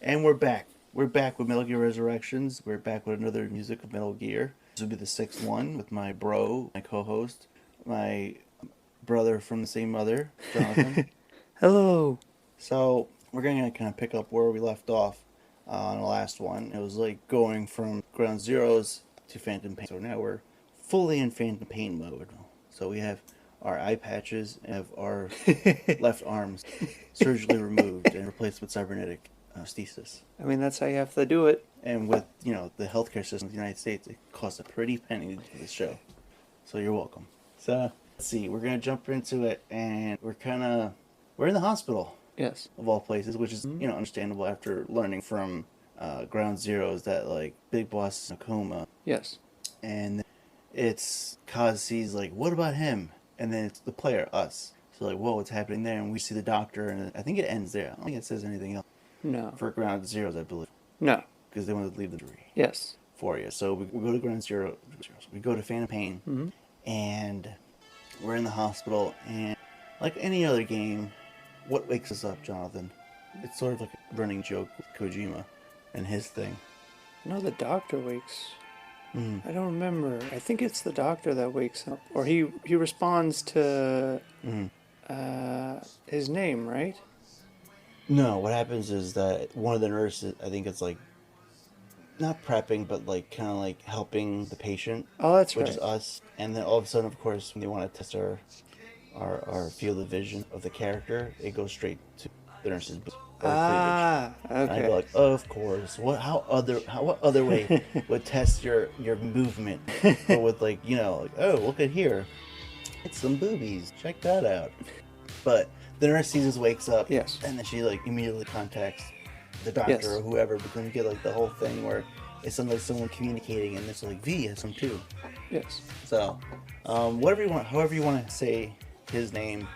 And we're back. We're back with Metal Gear Resurrections. We're back with another music of Metal Gear. This will be the sixth one with my bro, my co-host, my brother from the same mother, Jonathan. Hello. So we're gonna kind of pick up where we left off on the last one. It was like going from Ground Zeroes to Phantom Pain. So now we're fully in Phantom Pain mode. So we have our eye patches and have our left arms surgically removed and replaced with cybernetic stasis. I mean, that's how you have to do it. And with, the healthcare system in the United States, it costs a pretty penny to do this show. So you're welcome. So, let's see, we're going to jump into it, and we're in the hospital, Yes. of all places, which is, understandable after learning from Ground Zeroes that, like, Big Boss is in a coma. Yes. And it's Kaz sees, like, what about him? And then it's the player, us. So, like, whoa, what's happening there? And we see the doctor, and I think it ends there. I don't think it says anything else. No. For Ground Zeroes, I believe. No. Because they wanted to leave the jury. Yes. For you. So we go to Ground Zero. We go to Phantom Pain. Mm-hmm. And we're in the hospital. And like any other game, what wakes us up, Jonathan? It's sort of like a running joke with Kojima and his thing. No, the doctor wakes. Mm. I don't remember. I think it's the doctor that wakes up. Or he responds to his name, right? No, what happens is that one of the nurses, I think it's like, not prepping, but like kind of like helping the patient. Oh, that's which right. is us. And then all of a sudden, of course, when they want to test our field of vision of the character, it goes straight to the nurse's booth. Ah, And I'd be okay. like, what other way would test your movement? But with like, oh, look at here, it's some boobies. Check that out. But the nurse sees us, wakes up, Yes. and then she like immediately contacts the doctor Yes. or whoever, because you get like the whole thing where it's someone communicating, and it's like V has some too. Yes. So, whatever you want, however you want to say his name,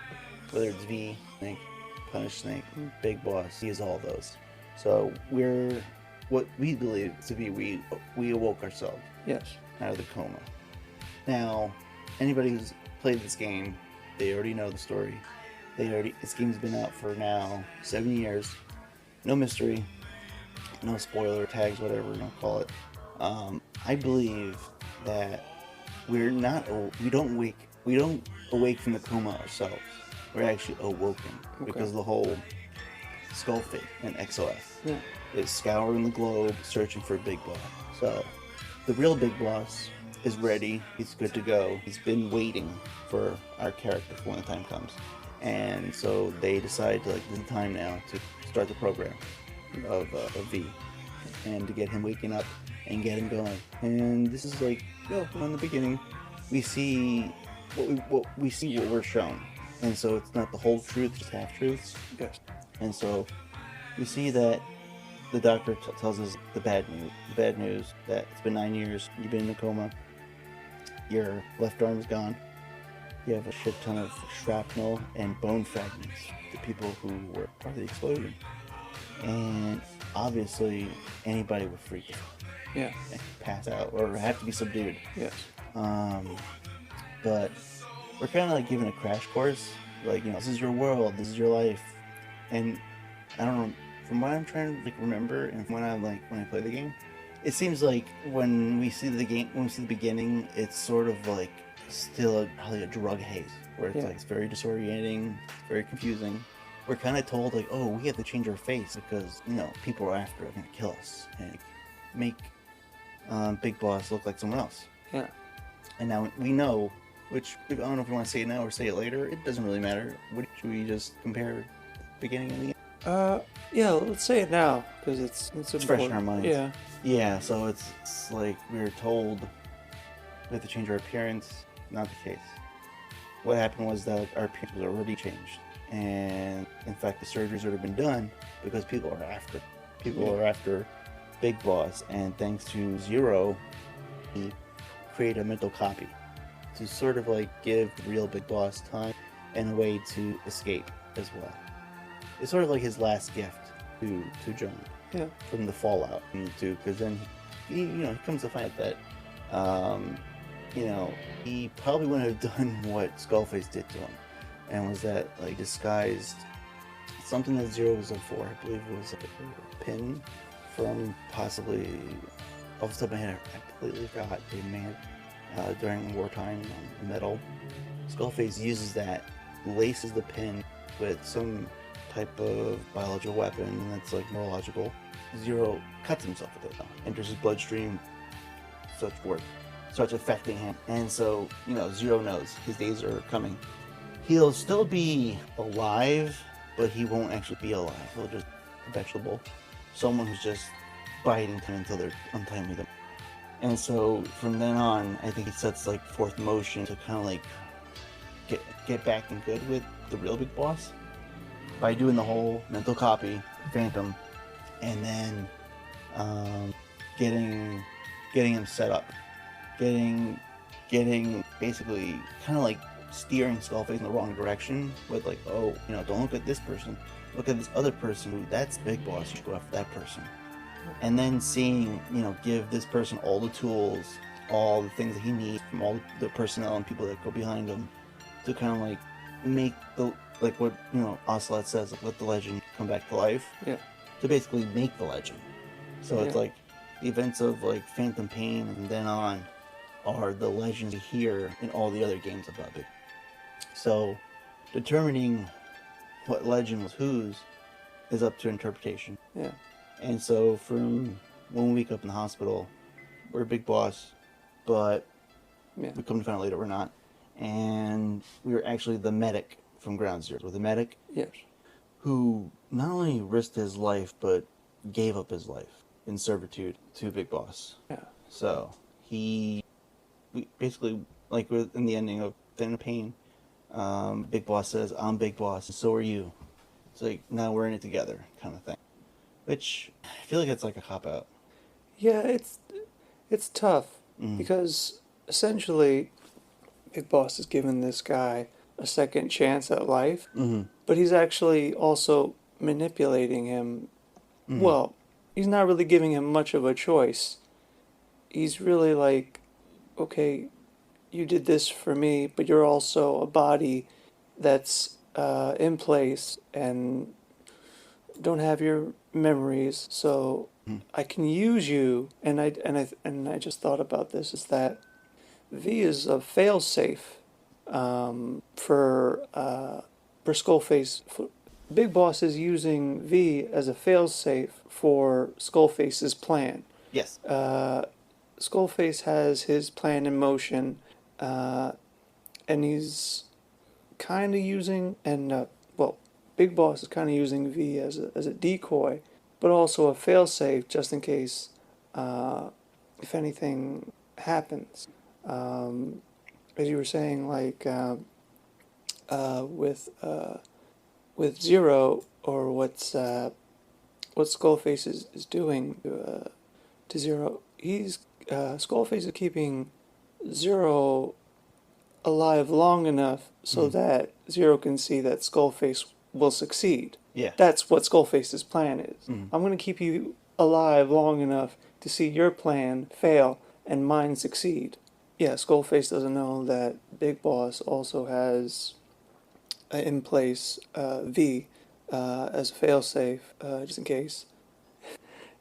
whether it's V, Snake, Punish Snake, Big Boss, he is all those. So we're what we believe to be we awoke ourselves Yes. out of the coma. Now, anybody who's played this game, they already know the story. This game's been out for now 7 years. No mystery, no spoiler tags, whatever you want to call it. I believe that we don't awake from the coma ourselves. We're actually awoken because of the whole skull fate and XOF. Yeah. Is scouring the globe searching for Big Boss. So the real Big Boss is ready. He's good to go. He's been waiting for our character for when the time comes. And so they decide to, like, this is the time now to start the program of V, and to get him waking up and get him going. And this is like, from the beginning, we see what we're shown, and so it's not the whole truth, just half truths. Yes. And so we see that the doctor tells us the bad news. The bad news that it's been 9 years. You've been in a coma. Your left arm is gone. You have a shit ton of shrapnel and bone fragments. The people who were part of the explosion. And obviously, anybody would freak out. Yeah. And pass out or have to be subdued. Yes. But we're kind of like given a crash course. Like, this is your world, this is your life. And I don't know, from what I'm trying to like remember and when I play the game, it seems like when we see the beginning, it's sort of like still probably a drug haze where it's like it's very disorienting, very confusing. We're kind of told like, oh, we have to change our face because people are after are gonna kill us and make Big Boss look like someone else. Yeah. And now we know, which I don't know if you want to say it now or say it later. It doesn't really matter. Should we just compare the beginning and the end? Yeah. Let's say it now because it's fresh in our minds. Yeah. Yeah. So it's like we were told we have to change our appearance. Not the case. What happened was that our appearance was already changed, and in fact, the surgery's already been done because people are after Big Boss, and thanks to Zero, he created a mental copy to sort of like give the real Big Boss time and a way to escape as well. It's sort of like his last gift to John. Yeah. From the fallout, because then he comes to find out that he probably wouldn't have done what Skullface did to him, and was that like disguised something that Zero was up for. I believe it was a pin from possibly, off the top of my head, I completely forgot. They made during wartime metal. Skullface uses that, laces the pin with some type of biological weapon that's like neurological. Zero cuts himself with it, enters his bloodstream, such forth, starts affecting him. And so, Zero knows his days are coming. He'll still be alive, but he won't actually be alive. He'll just be a vegetable. Someone who's just biting him until they're untimely. And so from then on, I think he sets like forth motion to kind of like get back in good with the real big boss by doing the whole mental copy, Phantom, and then getting him set up, getting basically kind of like steering Skullface in the wrong direction with like, oh, don't look at this person, look at this other person who, that's Big Boss, you should go after that person. And then seeing, give this person all the tools, all the things that he needs from all the personnel and people that go behind him to kind of like make the, like what, Ocelot says, like, let the legend come back to life. Yeah. To basically make the legend. So it's like the events of like Phantom Pain and then on are the legends you hear in all the other games about it. So determining what legend was whose is up to interpretation. Yeah. And so from 1 week up in the hospital, we're a Big Boss, but we come to find out later we're not. And we were actually the medic from Ground Zero. We're the medic. Yes. Who not only risked his life, but gave up his life in servitude to Big Boss. Yeah. So we basically, like in the ending of Phantom Pain, Big Boss says, I'm Big Boss, and so are you. It's like, now we're in it together, kind of thing. Which, I feel like it's like a cop-out. Yeah, it's tough, because essentially, Big Boss has given this guy a second chance at life, but he's actually also manipulating him. Well, he's not really giving him much of a choice. He's really like, okay, you did this for me, but you're also a body that's in place and don't have your memories, so I can use you. And I just thought about this, is that V is a fail-safe for Skullface. Big Boss is using V as a fail-safe for Skullface's plan. Yes. Skullface has his plan in motion, and he's kind of using, Big Boss is kind of using V as a decoy, but also a failsafe just in case if anything happens. As you were saying, like with Zero, or what Skullface is doing to Zero, Skullface is keeping Zero alive long enough so that Zero can see that Skullface will succeed. Yeah. That's what Skullface's plan is. I'm going to keep you alive long enough to see your plan fail and mine succeed. Yeah, Skullface doesn't know that Big Boss also has in place V as a failsafe, just in case.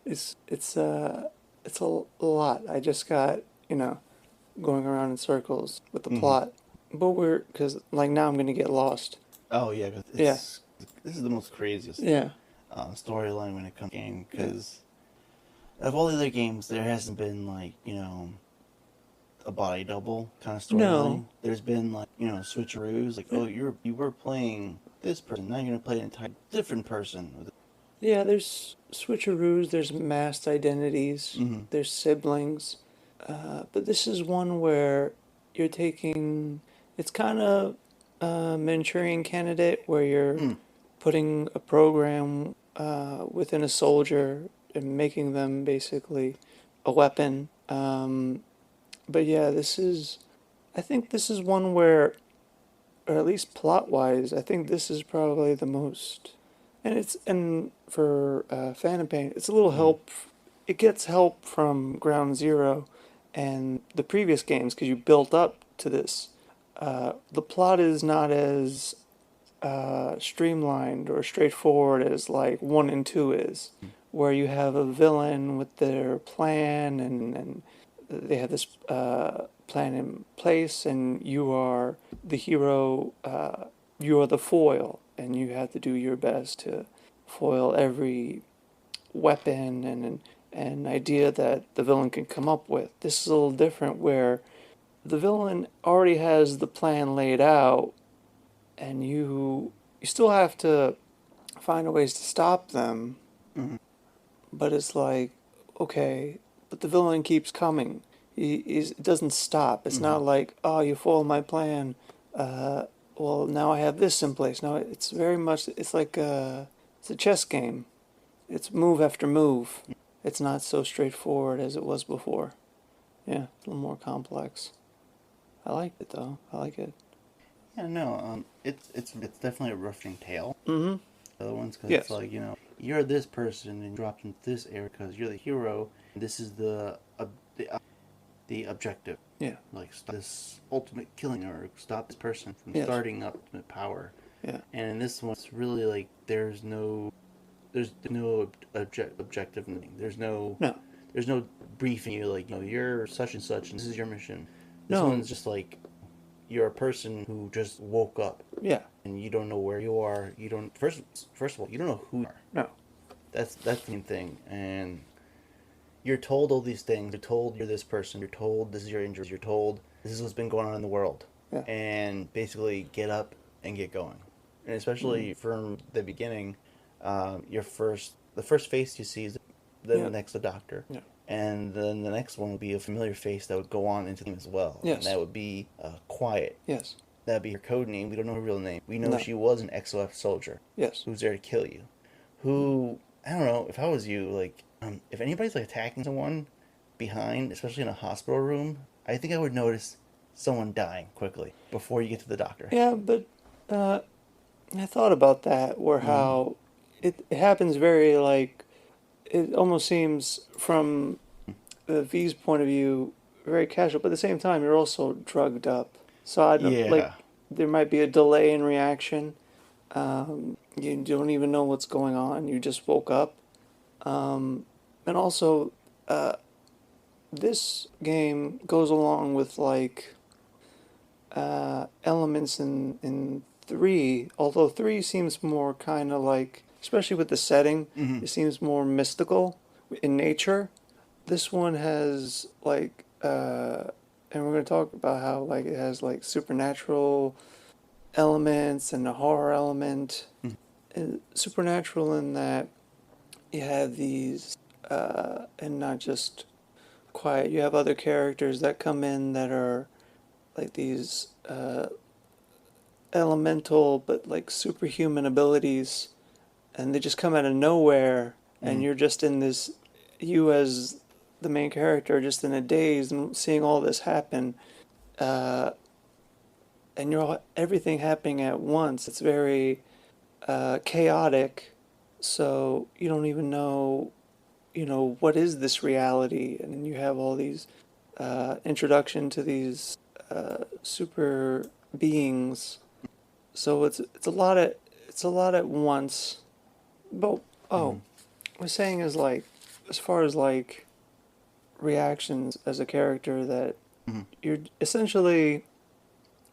It's a lot. I just got, going around in circles with the plot. But because now I'm going to get lost. Oh, yeah. This is the most craziest storyline when it comes to game, because of all the other games, there hasn't been, a body double kind of storyline. No. There's been, switcheroos, you were playing this person, now you're going to play an entirely different person. Yeah, there's switcheroos, there's masked identities, there's siblings. But this is one where you're taking, it's kind of a Manchurian Candidate, where you're putting a program within a soldier and making them basically a weapon. But yeah, I think this is one where, or at least plot-wise, I think this is probably the most, and for Phantom Pain, it's a little help, it gets help from Ground Zero and the previous games, because you built up to this. The plot is not as streamlined or straightforward as like 1 and 2 is, where you have a villain with their plan and they have this plan in place, and you are the hero, you are the foil, and you have to do your best to foil every weapon and idea that the villain can come up with. This is a little different where the villain already has the plan laid out, and you still have to find ways to stop them, Hmm. but it's like, okay, but the villain keeps coming. It doesn't stop. It's Hmm. not like, oh, you foiled my plan. Well, now I have this in place. No, it's very much, it's a chess game. It's move after move. It's not so straightforward as it was before. Yeah, it's a little more complex. I like it though. I like it. Yeah, no, it's definitely a roughening tale. Mm-hmm. The other ones, because it's Yes. like, you're this person and dropped into this area because you're the hero. And this is the objective, Yeah. like stop this ultimate killing or stop this person from Yes. starting ultimate power. Yeah. And in this one, it's really like there's no objective. No. There's no briefing you like you're such and such and this is your mission. This No. one's just like you're a person who just woke up Yeah. and you don't know where you are. You don't first of all you don't know who you are. No. That's the main thing. And you're told all these things. You're told you're this person. You're told this is your injuries. You're told this is what's been going on in the world. Yeah. And basically get up and get going. And especially from the beginning, the first face you see is then Yeah. the next the doctor. Yeah. And then the next one would be a familiar face that would go on into the game as well. Yes. And that would be Quiet. Yes. That would be her code name. We don't know her real name. We know No. she was an XOF soldier Yes. who's there to kill you. Who, I don't know, if I was you, like, if anybody's like attacking someone behind, especially in a hospital room, I think I would notice someone dying quickly before you get to the doctor. Yeah, but I thought about that, where Mm-hmm. how it happens very like, it almost seems from V's point of view very casual, but at the same time you're also drugged up. So I don't like, Yeah. there might be a delay in reaction. You don't even know what's going on. You just woke up. And also, this game goes along with like elements in three. Although three seems more kind of like, especially with the setting, Mm-hmm. it seems more mystical in nature. This one has like, and we're gonna talk about how like it has like supernatural elements and a horror element. And supernatural in that you have these, and not just Quiet. You have other characters that come in that are like these elemental but like superhuman abilities, and they just come out of nowhere, and Mm-hmm. you're just in this. You as the main character are just in a daze and seeing all this happen, uh, and everything happening at once. It's very chaotic, so you don't even know, what is this reality? And you have all these introduction to these super beings. So it's a lot at once. But Mm-hmm. oh, what I was saying is like, as far as like reactions as a character, that Mm-hmm. you're essentially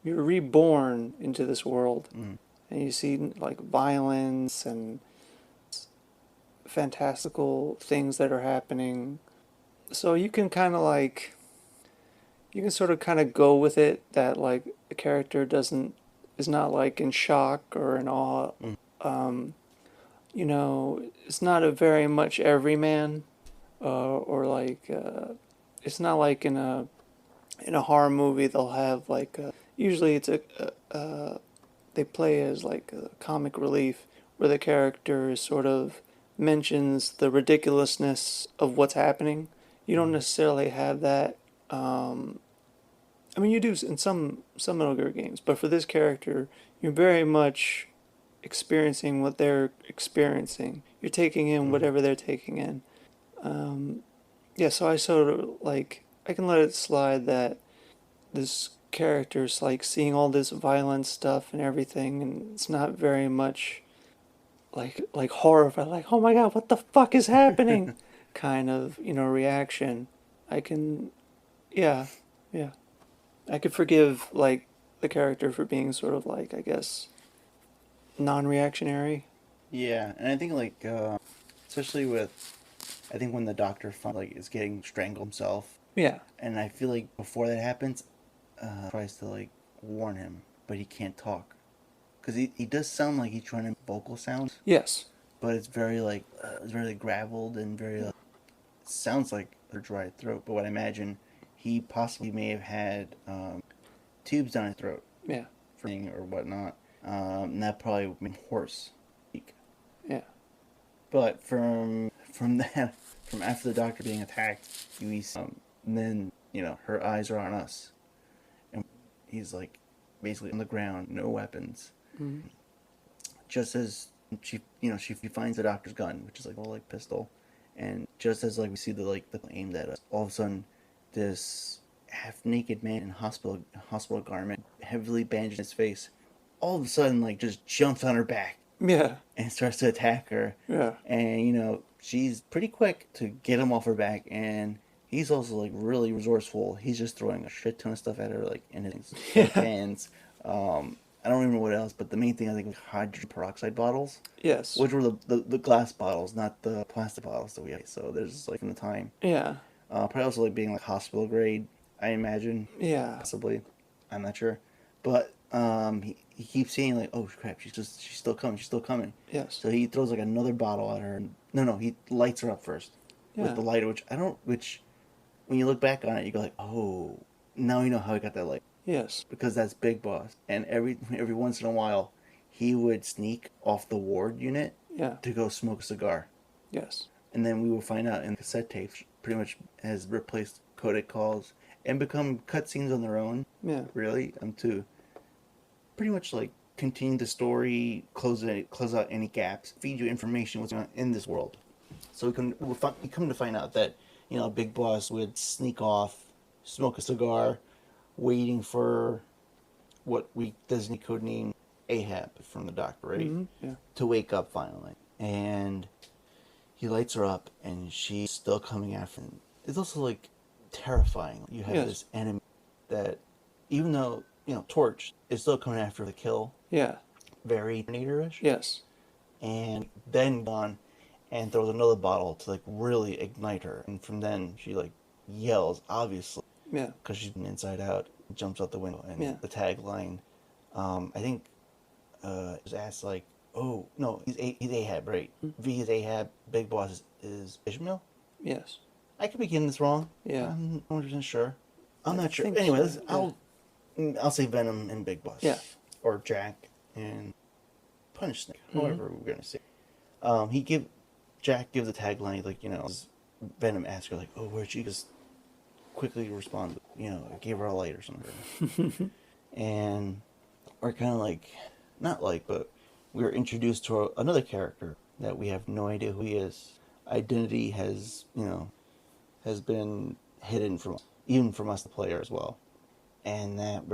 you're reborn into this world, Mm-hmm. and you see like violence and fantastical things that are happening. So you can kind of like, you can sort of kind of go with it, that like the character doesn't is not like in shock or in awe. Mm-hmm. Um, it's not a very much everyman, or like it's not like in a horror movie they'll have like usually it's they play as like a comic relief, where the character sort of mentions the ridiculousness of what's happening. You don't necessarily have that. I mean, you do in some Metal Gear games, but for this character, you're very much experiencing what they're experiencing. You're taking in Mm-hmm. whatever they're taking in. Yeah, so I sort of like, I can let it slide that this characters, like seeing all this violent stuff and everything, and it's not very much like horrified, like, oh my god, what the fuck is happening? Kind of, reaction. I can, yeah, yeah. I could forgive, like, the character for being sort of like, I guess, non-reactionary. Yeah, and I think like especially with I think when the doctor like is getting strangled himself, Yeah. and I feel like before that happens, tries to like warn him, but he can't talk because he does sound like he's trying to make vocal sounds, Yes. but it's very graveled and very sounds like a dry throat. But what I imagine he possibly may have had tubes down his throat, Yeah. or whatnot, and that probably made him hoarse. Yeah. But from that, from after the doctor being attacked, we and then her eyes are on us, and he's like basically on the ground, no weapons. Mm-hmm. Just as she finds the doctor's gun, which is like a like pistol, and just as like we see the aimed at us, all of a sudden this half naked man in hospital garment, heavily bandaged his face, all of a sudden like just jumps on her back. Yeah. And starts to attack her. Yeah. And she's pretty quick to get him off her back, and he's also like really resourceful. He's just throwing a shit ton of stuff at her, like in his hands. I don't remember what else, but the main thing I think was hydrogen peroxide bottles. Yes. Which were the glass bottles, not the plastic bottles that we had. So there's like from the time. Yeah. Probably also like being like hospital grade, I imagine. Yeah. Possibly. I'm not sure. But he keeps saying like, oh crap, she's still coming. Yes. So he throws like another bottle at her. No, he lights her up first with the lighter, which when you look back on it, you go like, oh, now you know how he got that light. Yes. Because that's Big Boss, and every once in a while, he would sneak off the ward unit to go smoke a cigar. Yes. And then we will find out in the cassette tapes, pretty much has replaced codec calls and become cutscenes on their own. Yeah. Really, to pretty much like continue the story, close out any gaps, feed you information what's going on in this world. So we come to find out that Big Boss would sneak off, smoke a cigar, waiting for what we designate code name Ahab from the doctor, right? Mm-hmm. Yeah. To wake up finally, and he lights her up, and she's still coming after him. It's also like terrifying. You have this enemy that, even though Torch is still coming after the kill. Yeah. Very Terminator-ish. Yes. And then gone and throws another bottle to like really ignite her, and from then she like yells, obviously. Yeah. Because she's been inside out, jumps out the window, and the tagline, I think, is asked like, oh no, he's Ahab, right? Mm-hmm. V is Ahab, Big Boss is Ishmael. Yes. I could be getting this wrong. Yeah. I'm 100% sure. I'm not sure. think Anyway, so. I'll say Venom and Big Boss. Yeah. Or Jack and Punch Snake, Mm-hmm. however we're gonna say. Jack gives a tagline like Venom asks her like, oh, where'd she just quickly respond? I gave her a light or something. And we're kind of like, not like, but we were introduced to another character that we have no idea who he is. Identity has been hidden even from us, the player, as well. And that,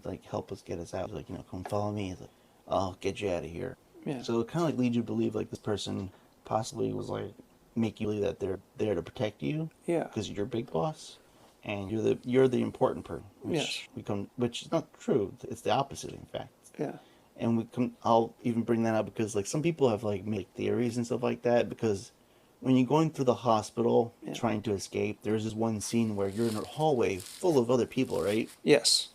like, help us get us out. Like, come follow me. Like, I'll get you out of here. Yeah. So it kind of like leads you to believe like this person possibly was like make you believe that they're there to protect you. Yeah. Because you're Big Boss, and you're the important person. Which is not true. It's the opposite, in fact. Yeah. And I'll even bring that up because like some people have like made theories and stuff like that, because when you're going through the hospital trying to escape, there's this one scene where you're in a hallway full of other people, right? Yes.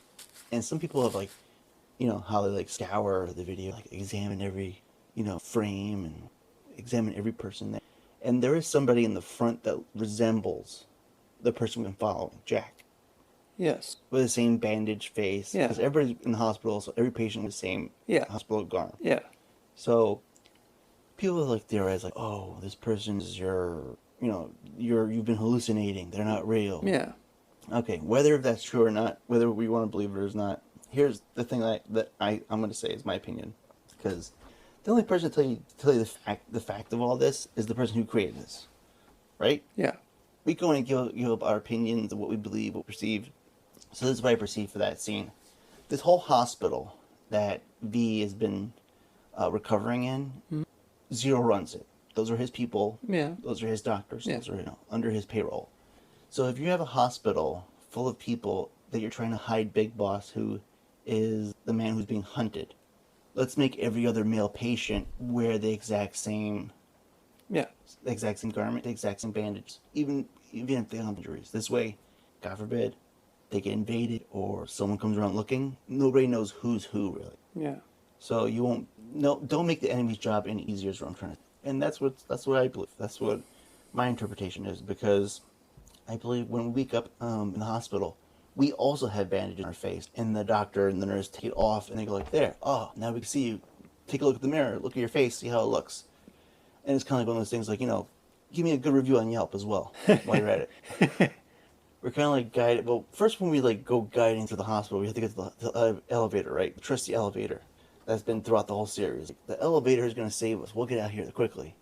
And some people have like, how they like scour the video, like examine every, frame and examine every person there. And there is somebody in the front that resembles the person we've been following, Jack. Yes. With the same bandaged face. Yeah. Because everybody's in the hospital, so every patient with the same hospital garb. Yeah. So people like theorize like, oh, this person is you've been hallucinating. They're not real. Yeah. Okay, whether that's true or not, whether we want to believe it or not, here's the thing that I'm going to say is my opinion, because the only person to tell you the fact of all this is the person who created this, right? Yeah. We go and give up our opinions of what we believe, what we perceive, So this is what I perceive for that scene. This whole hospital that V has been recovering in, Zero runs it. Those are his people. Yeah. Those are his doctors. Yeah. Those are under his payroll. So if you have a hospital full of people that you're trying to hide Big Boss, who is the man who's being hunted, let's make every other male patient wear the exact same garment, the exact same bandage, even if they have injuries. This way, God forbid, they get invaded or someone comes around looking, nobody knows who's who really. Yeah. So you won't don't make the enemy's job any easier is what I'm trying to. And that's what I believe. That's what my interpretation is, because I believe when we wake up in the hospital, we also have bandages on our face, and the doctor and the nurse take it off, and they go like, "There, oh, now we can see you. Take a look at the mirror, look at your face, see how it looks." And it's kind of like one of those things, like, give me a good review on Yelp as well while you're at it. We're kind of like guided. Well, first when we go guiding through the hospital, we have to get to the elevator, right? The trusty elevator that's been throughout the whole series. The elevator is going to save us. We'll get out here quickly.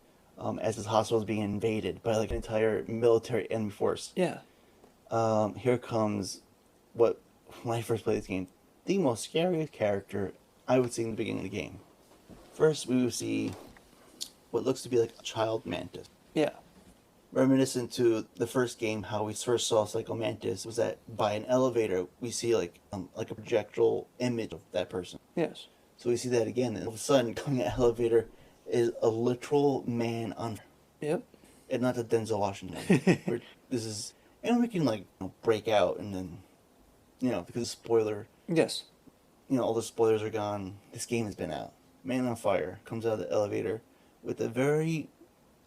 As this hospital is being invaded by an entire military enemy force. Yeah. Here comes when I first played this game, the most scariest character I would see in the beginning of the game. First, we would see what looks to be like a child mantis. Yeah. Reminiscent to the first game, how we first saw Psycho Mantis was that by an elevator we see a projectile image of that person. Yes. So we see that again, and all of a sudden, coming out of the elevator is a literal man on. Yep. And not the Denzel Washington. This is, and we can break out, and then, because of spoiler. Yes. All the spoilers are gone. This game has been out. Man on Fire comes out of the elevator with a very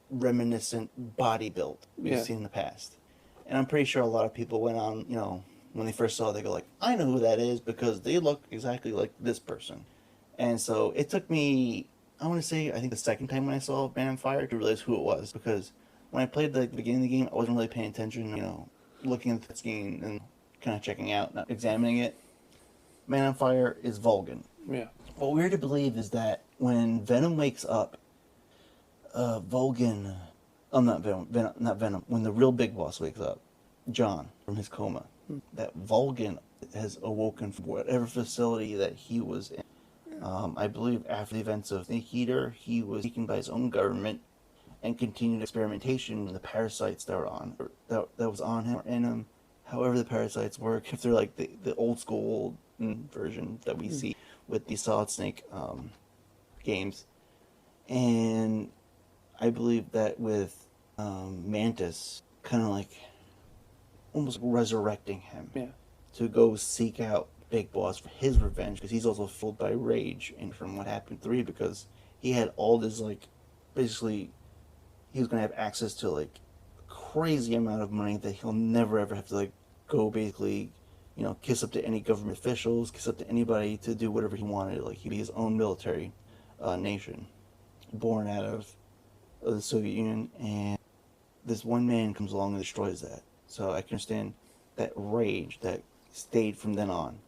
reminiscent body build we've seen in the past. And I'm pretty sure a lot of people went on, when they first saw it, they go like, I know who that is because they look exactly like this person. And so it took me, I want to say, I think the second time when I saw Man on Fire to realize who it was, because when I played the beginning of the game, I wasn't really paying attention, looking at the scene and kind of checking out, not examining it. Man on Fire is Vulcan. Yeah. What we're to believe is that when Venom wakes up, Vulcan, not Venom, when the real Big Boss wakes up, John, from his coma, that Vulcan has awoken from whatever facility that he was in. I believe after the events of Snake Eater, he was taken by his own government and continued experimentation on the parasites that were that was on him or in him. However the parasites work, if they're like the old school version that we see with the Solid Snake games. And I believe that with Mantis, kind of almost resurrecting him to go seek out Big Boss for his revenge, because he's also filled by rage and from what happened in 3, because he had all this basically he was going to have access to a crazy amount of money that he'll never ever have to go basically kiss up to any government officials, kiss up to anybody to do whatever he wanted. He'd be his own military nation, born out of the Soviet Union, and this one man comes along and destroys that. So I can understand that rage that stayed from then on,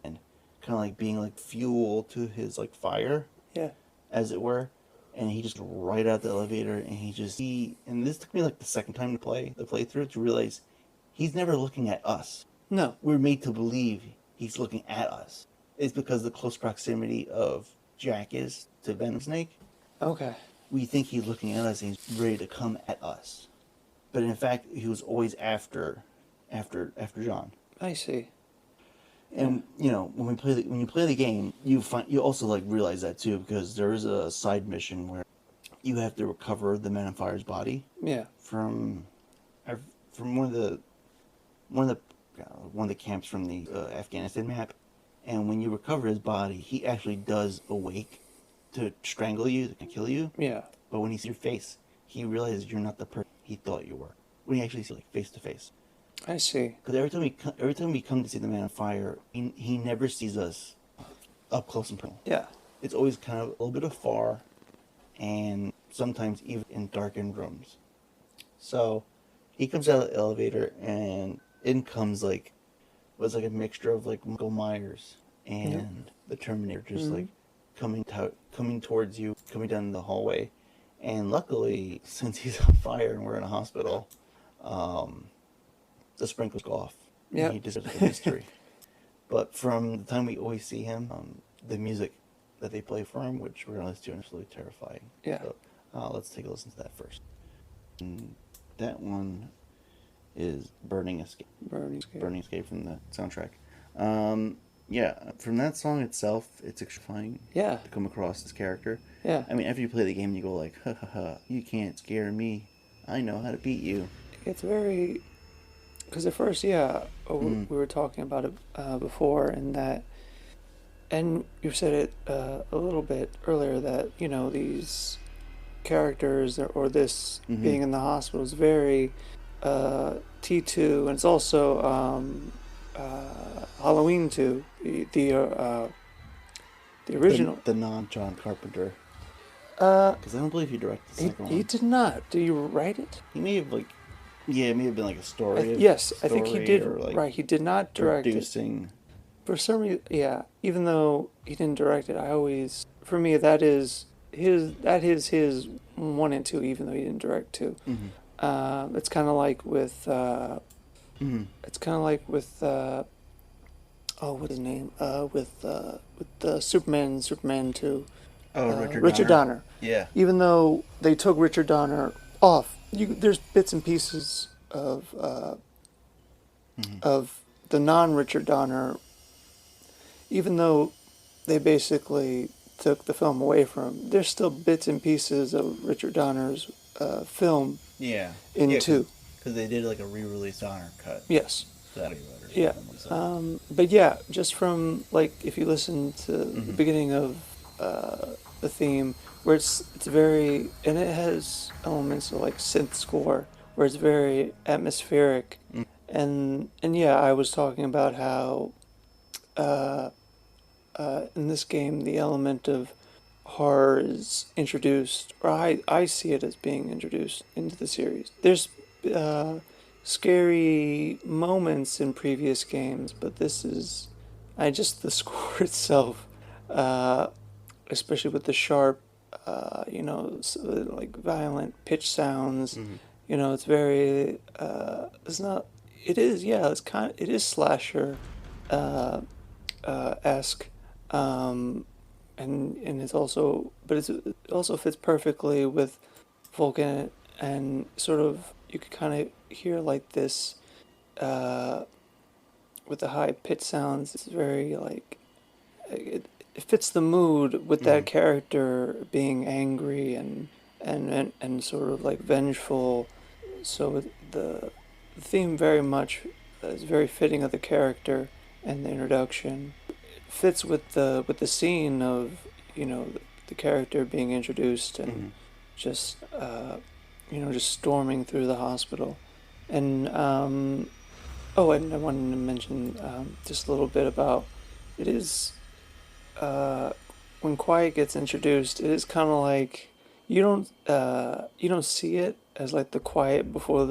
and kind of being fuel to his fire, as it were. And he just right out the elevator, and and this took me the second time to play the playthrough to realize he's never looking at us. No. We're made to believe he's looking at us. It's because of the close proximity of Jack is to Venom Snake. Okay. We think he's looking at us and he's ready to come at us. But in fact, he was always after John. I see. And when you play the game, you also realize that too, because there is a side mission where you have to recover the Man on Fire's body. Yeah. From one of the camps from the Afghanistan map, and when you recover his body, he actually does awake to strangle you, to kill you. Yeah. But when he sees your face, he realizes you're not the person he thought you were. When he actually sees face to face. I see. Because every time we come to see the Man on Fire, he never sees us up close and personal. Yeah. It's always kind of a little bit afar, and sometimes even in darkened rooms. So he comes out of the elevator, and in comes a mixture of Michael Myers and the Terminator, just coming towards you, coming down the hallway. And luckily, since he's on fire and we're in a hospital, the sprinklers go off. Yeah. He deserves the mystery. But from the time we always see him, the music that they play for him, which we're going to listen to, is absolutely terrifying. Yeah. So let's take a listen to that first. And that one is Burning Escape. Burning Escape from the soundtrack. Yeah, from that song itself, it's terrifying Yeah. to come across this character. Yeah. I mean, after you play the game, you go like, ha ha ha, you can't scare me. I know how to beat you. It's very... Because at first, yeah, we were talking about it before, and that... And you said it a little bit earlier that, you know, these characters or this being in the hospital is very T2, and it's also Halloween 2, the original. The non-John Carpenter. Because I don't believe he directed the second one. He did not. Did you write it? He may have it may have been like a story. Yes, I think he did. Like right, he did not direct producing. it. For some reason, yeah. Even though he didn't direct it, for me, that is his 1 and 2. Even though he didn't direct 2, it's kind of like with. It's kind of like with. What's his name? With the Superman 2. Richard Donner. Yeah. Even though they took Richard Donner off, there's bits and pieces of the non-Richard Donner. Even though they basically took the film away from him, there's still bits and pieces of Richard Donner's film. Yeah. In 2. Because they did like a re-release Donner cut. Yes. That'd be better. Yeah. But yeah, just from like if you listen to the beginning of the theme, where it's very, and it has elements of like synth score, where it's very atmospheric, and yeah, I was talking about how in this game the element of horror is introduced, or I see it as being introduced into the series. There's scary moments in previous games, but this is, the score itself, especially with the sharp, like violent pitch sounds, it's very, it's not, it is, yeah, it is slasher, esque, and it's also, but it also fits perfectly with Vulcan, and sort of, you could kind of hear like this, with the high pitch sounds, it's very like, it fits the mood with that character being angry and sort of like vengeful. So the theme very much is very fitting of the character and the introduction. It fits with the scene of the character being introduced and just just storming through the hospital. And and I wanted to mention just a little bit about it is. When Quiet gets introduced, it is kind of like you don't see it as like the calm before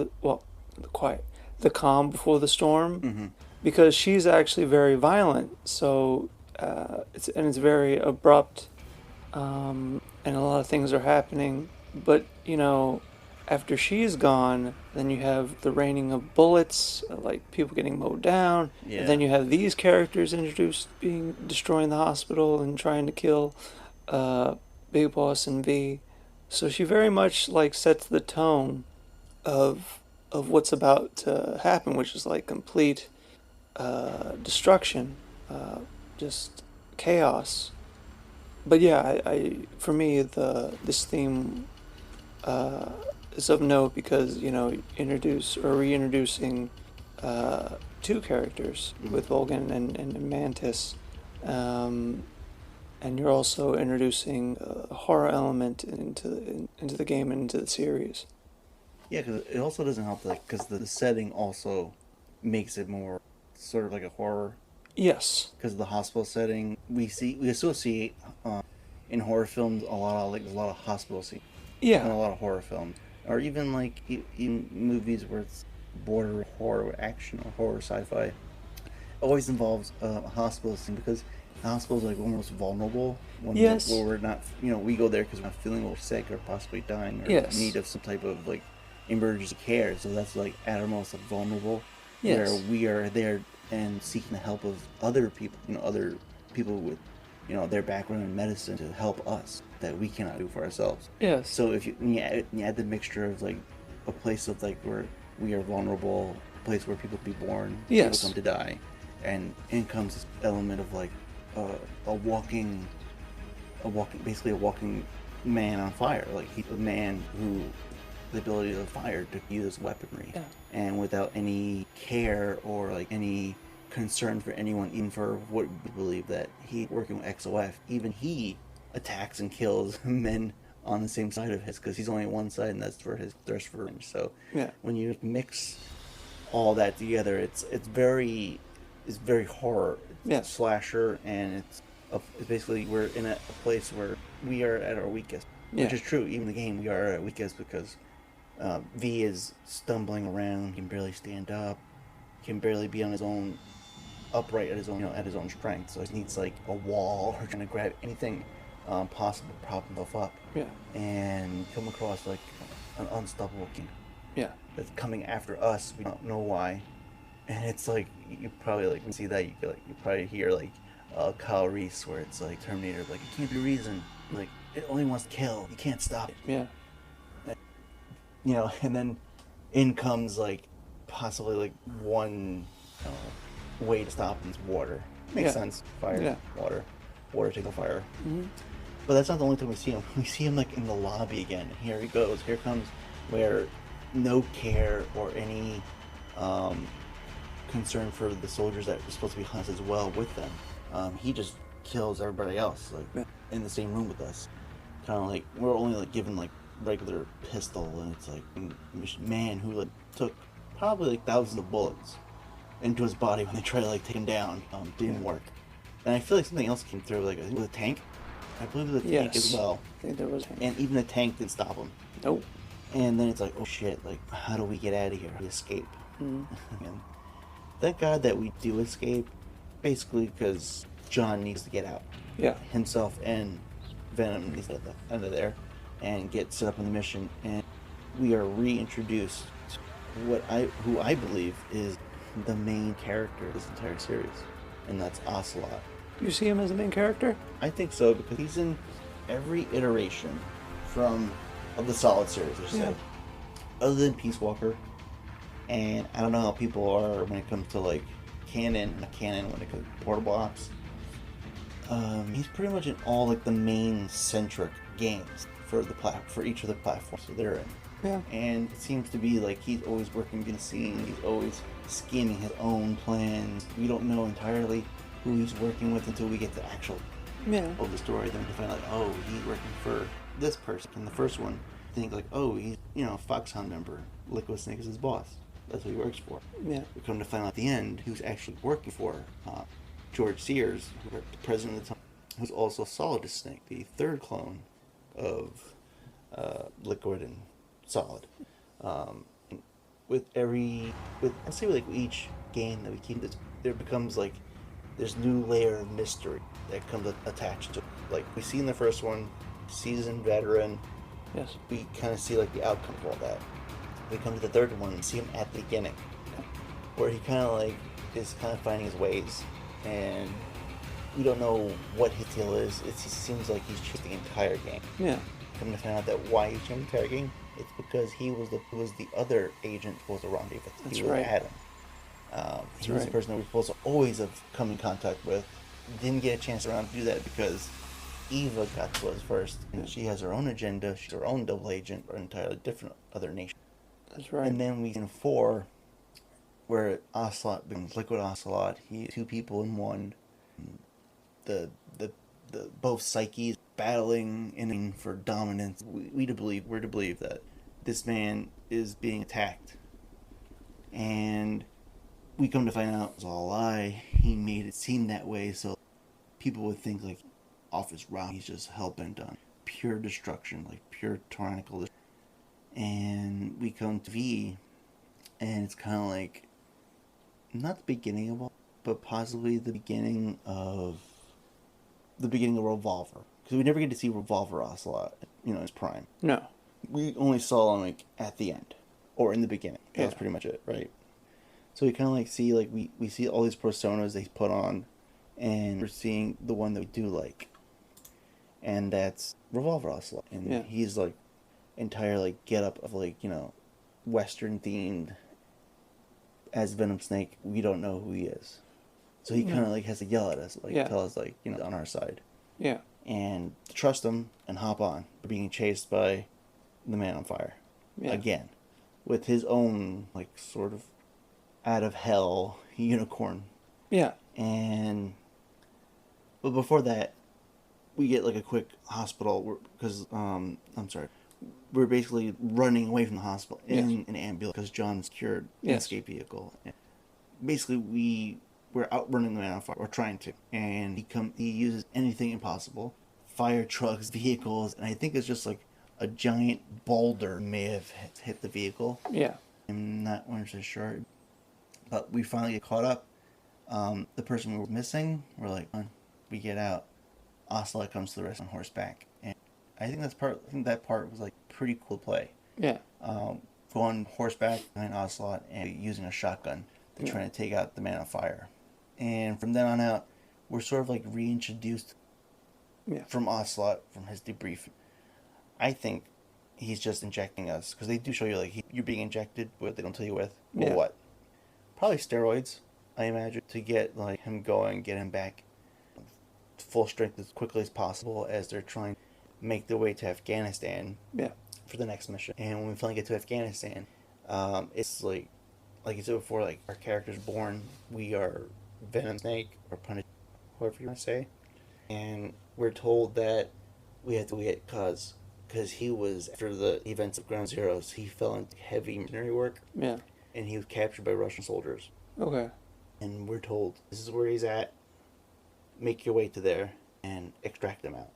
the storm, because she's actually very violent. So it's very abrupt, and a lot of things are happening. But after she's gone, then you have the raining of bullets, like people getting mowed down, and then you have these characters introduced, destroying the hospital and trying to kill Big Boss and V. So she very much like sets the tone of what's about to happen, which is like complete destruction, just chaos. But yeah, for me this theme is of note because reintroducing 2 characters with Vulcan and Mantis, and you're also introducing a horror element into the game and into the series. Yeah, because it also doesn't help because the setting also makes it more sort of like a horror. Yes. Because of the hospital setting, we associate in horror films a lot of hospital scenes. Yeah. In a lot of horror films. Or even like in movies where it's border horror, action, or horror sci-fi, it always involves a hospital scene because the hospital is like almost vulnerable when we're not, we go there because we're not feeling a little sick or possibly dying or in need of some type of like emergency care. So that's like at our most vulnerable. where Yes. we are there and seeking the help of other people, other people with, their background in medicine to help us that we cannot do for ourselves. Yes. So if when you add the mixture of like a place of like where we are vulnerable, a place where people be born, people Yes. come to die, and in comes this element of like a walking, basically a walking man on fire. Like he's a man who the ability of fire to use weaponry, Yeah. and without any care or like any concern for anyone, even for what we believe that he working with XOF, even he attacks and kills men on the same side of his, because he's only on one side, and that's for his thirst for revenge. So Yeah. when you mix all that together, it's very horror. It's Yes. slasher, and it's basically we're in a place where we are at our weakest, which Yeah. is true. Even the game, we are at our weakest because V is stumbling around. He can barely stand up. He can barely be on his own, upright at his own, at his own strength. So he needs like a wall or trying to grab anything possible to prop himself up. Yeah. And come across like an unstoppable king Yeah. that's coming after us. We don't know why, and it's like you probably like when you see that you probably hear like Kyle Reese, where it's like Terminator, like it can't be reason, like it only wants to kill. You can't stop it. Yeah. And then in comes like possibly like one way to stop him is water. Makes Yeah. sense. Fire, Yeah. water take the fire. Mm-hmm. But that's not the only time we see him. We see him like in the lobby again. And here he goes. Here comes where no care or any concern for the soldiers that are supposed to be hunted as well with them. He just kills everybody else like in the same room with us. Kind of like we're only like given like regular pistol, and it's like a man who like took probably like thousands of bullets into his body when they try to like take him down. Didn't work. And I feel like something else came through, like I think with a tank. I believe it was a tank as well. I think there was. And even the tank didn't stop him. Nope. And then it's like, oh shit, like how do we get out of here? We escape. Mm-hmm. And thank God that we do escape, basically because John needs to get out. Yeah. Himself and Venom needs to get out of there and get set up on the mission. And we are reintroduced to who I believe is the main character of this entire series, and that's Ocelot. You see him as the main character? I think so, because he's in every iteration of the Solid series, I should say. Other than Peace Walker, and I don't know how people are when it comes to like when it comes to portable ops. He's pretty much in all like the main centric games for each of the platforms that they're in. Yeah. And it seems to be like he's always working behind the scenes. He's always scheming his own plans. We don't know entirely who he's working with until we get the actual of the story. Then we find out, like, oh, he's working for this person. In the first one, think like, oh, he's Foxhound member. Liquid Snake is his boss. That's what he works for. Yeah. We come to find out at the end who's actually working for George Sears, the president of the time, who's also Solid Snake, the third clone of Liquid and Solid. With each game that we keep, there becomes like this new layer of mystery that comes attached to it. Like we see in the first one, seasoned veteran. Yes. We kind of see like the outcome of all that. We come to the third one and see him at the beginning, where he kind of like is kind of finding his ways, and we don't know what his deal is. It seems like he's changed the entire game. Yeah. Come to find out that why he's changed the entire game, it's because he was the other agent supposed to rendezvous with. That's He was right. Adam. He was the person that we were supposed to always have come in contact with. Didn't get a chance around to do that because Eva got to us first, and she has her own agenda. She's her own double agent for an entirely different other nation. That's right. And then we in 4, where Ocelot becomes Liquid Ocelot. He two people in one. The both psyches battling in for dominance. We're to believe that this man is being attacked, and we come to find out it's all a lie. He made it seem that way so people would think like off his route he's just hell-bent on pure destruction, like pure tyrannical destruction. And we come to V, and it's kind of like not the beginning of all, but possibly the beginning of Revolver, because we never get to see Revolver Ocelot, in his prime. No. We only saw him like at the end or in the beginning. That was pretty much it, right? So we kind of like see like we see all these personas they put on, and we're seeing the one that we do like, and that's Revolver Ocelot, and Yeah. he's like entire like get up of like Western themed as Venom Snake. We don't know who he is, so he kind of No. like has to yell at us, like Yeah. tell us like on our side, Yeah. and to trust him and hop on. We're being chased by the Man on Fire Yeah. again, with his own like sort of out of hell unicorn. Yeah. And but before that, we get like a quick hospital because I'm sorry, we're basically running away from the hospital in Yes. an ambulance because John's cured an Yes. escape vehicle. And basically, we're outrunning the Man on Fire. We're trying to, and he uses anything impossible, fire trucks, vehicles, and I think it's just like a giant boulder may have hit the vehicle. Yeah. I'm not 100% sure, but we finally get caught up. The person we were missing, we're like, we get out. Ocelot comes to the rescue on horseback, and I think that part was like pretty cool play. Yeah. Going horseback behind Ocelot and using a shotgun to try to take out the Man on Fire, and from then on out, we're sort of like reintroduced from Ocelot from his debrief. I think he's just injecting us because they do show you like you're being injected, but they don't tell you with what. Probably steroids, I imagine, to get like him going, get him back full strength as quickly as possible as they're trying to make their way to Afghanistan for the next mission. And when we finally get to Afghanistan, it's like you said before, like our character's born, we are Venom Snake or Punisher, whoever you want to say, and we're told that we have to get because he was, after the events of Ground Zeroes, he fell into heavy mercenary work. Yeah. And he was captured by Russian soldiers. Okay. And we're told, this is where he's at. Make your way to there and extract him out.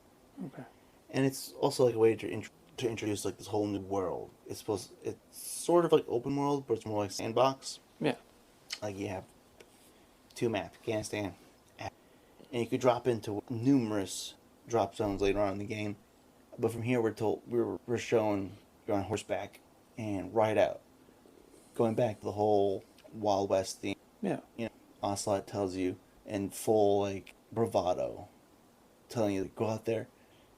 Okay. And it's also like a way to introduce like this whole new world. It's sort of like open world, but it's more like sandbox. Yeah. Like you have 2 maps, Afghanistan, and you could drop into numerous drop zones later on in the game. But from here, we're shown you're on horseback and ride out. Going back to the whole Wild West theme. Yeah. Ocelot tells you in full like bravado, telling you to go out there,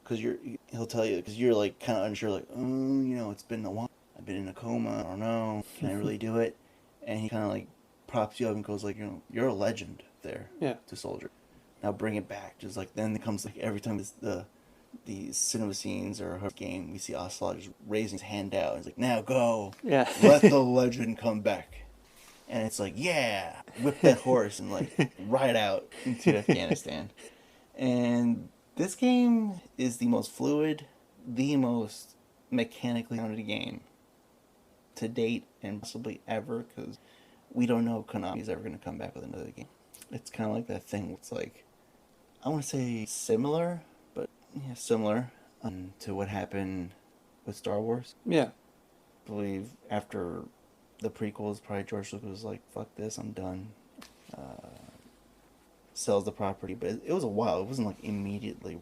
because he'll tell you because you're like kind of unsure, like it's been a while. I've been in a coma. I don't know. Can I really do it? And he kind of like props you up and goes like, you're a legend there. Yeah. To soldier. Now bring it back. Just like then it comes like every time the cinema scenes or her game, we see Ocelot just raising his hand out. He's like, now go. Yeah. Let the legend come back. And it's like, yeah, whip that horse and like ride out into Afghanistan. And this game is the most fluid, the most mechanically sounded game to date and possibly ever, because we don't know if Konami's ever going to come back with another game. It's kind of like that thing. It's like, I want to say similar, but yeah, similar to what happened with Star Wars. Yeah. I believe after the prequels, probably George Lucas was like, fuck this, I'm done. Sells the property, but it was a while. It wasn't like immediately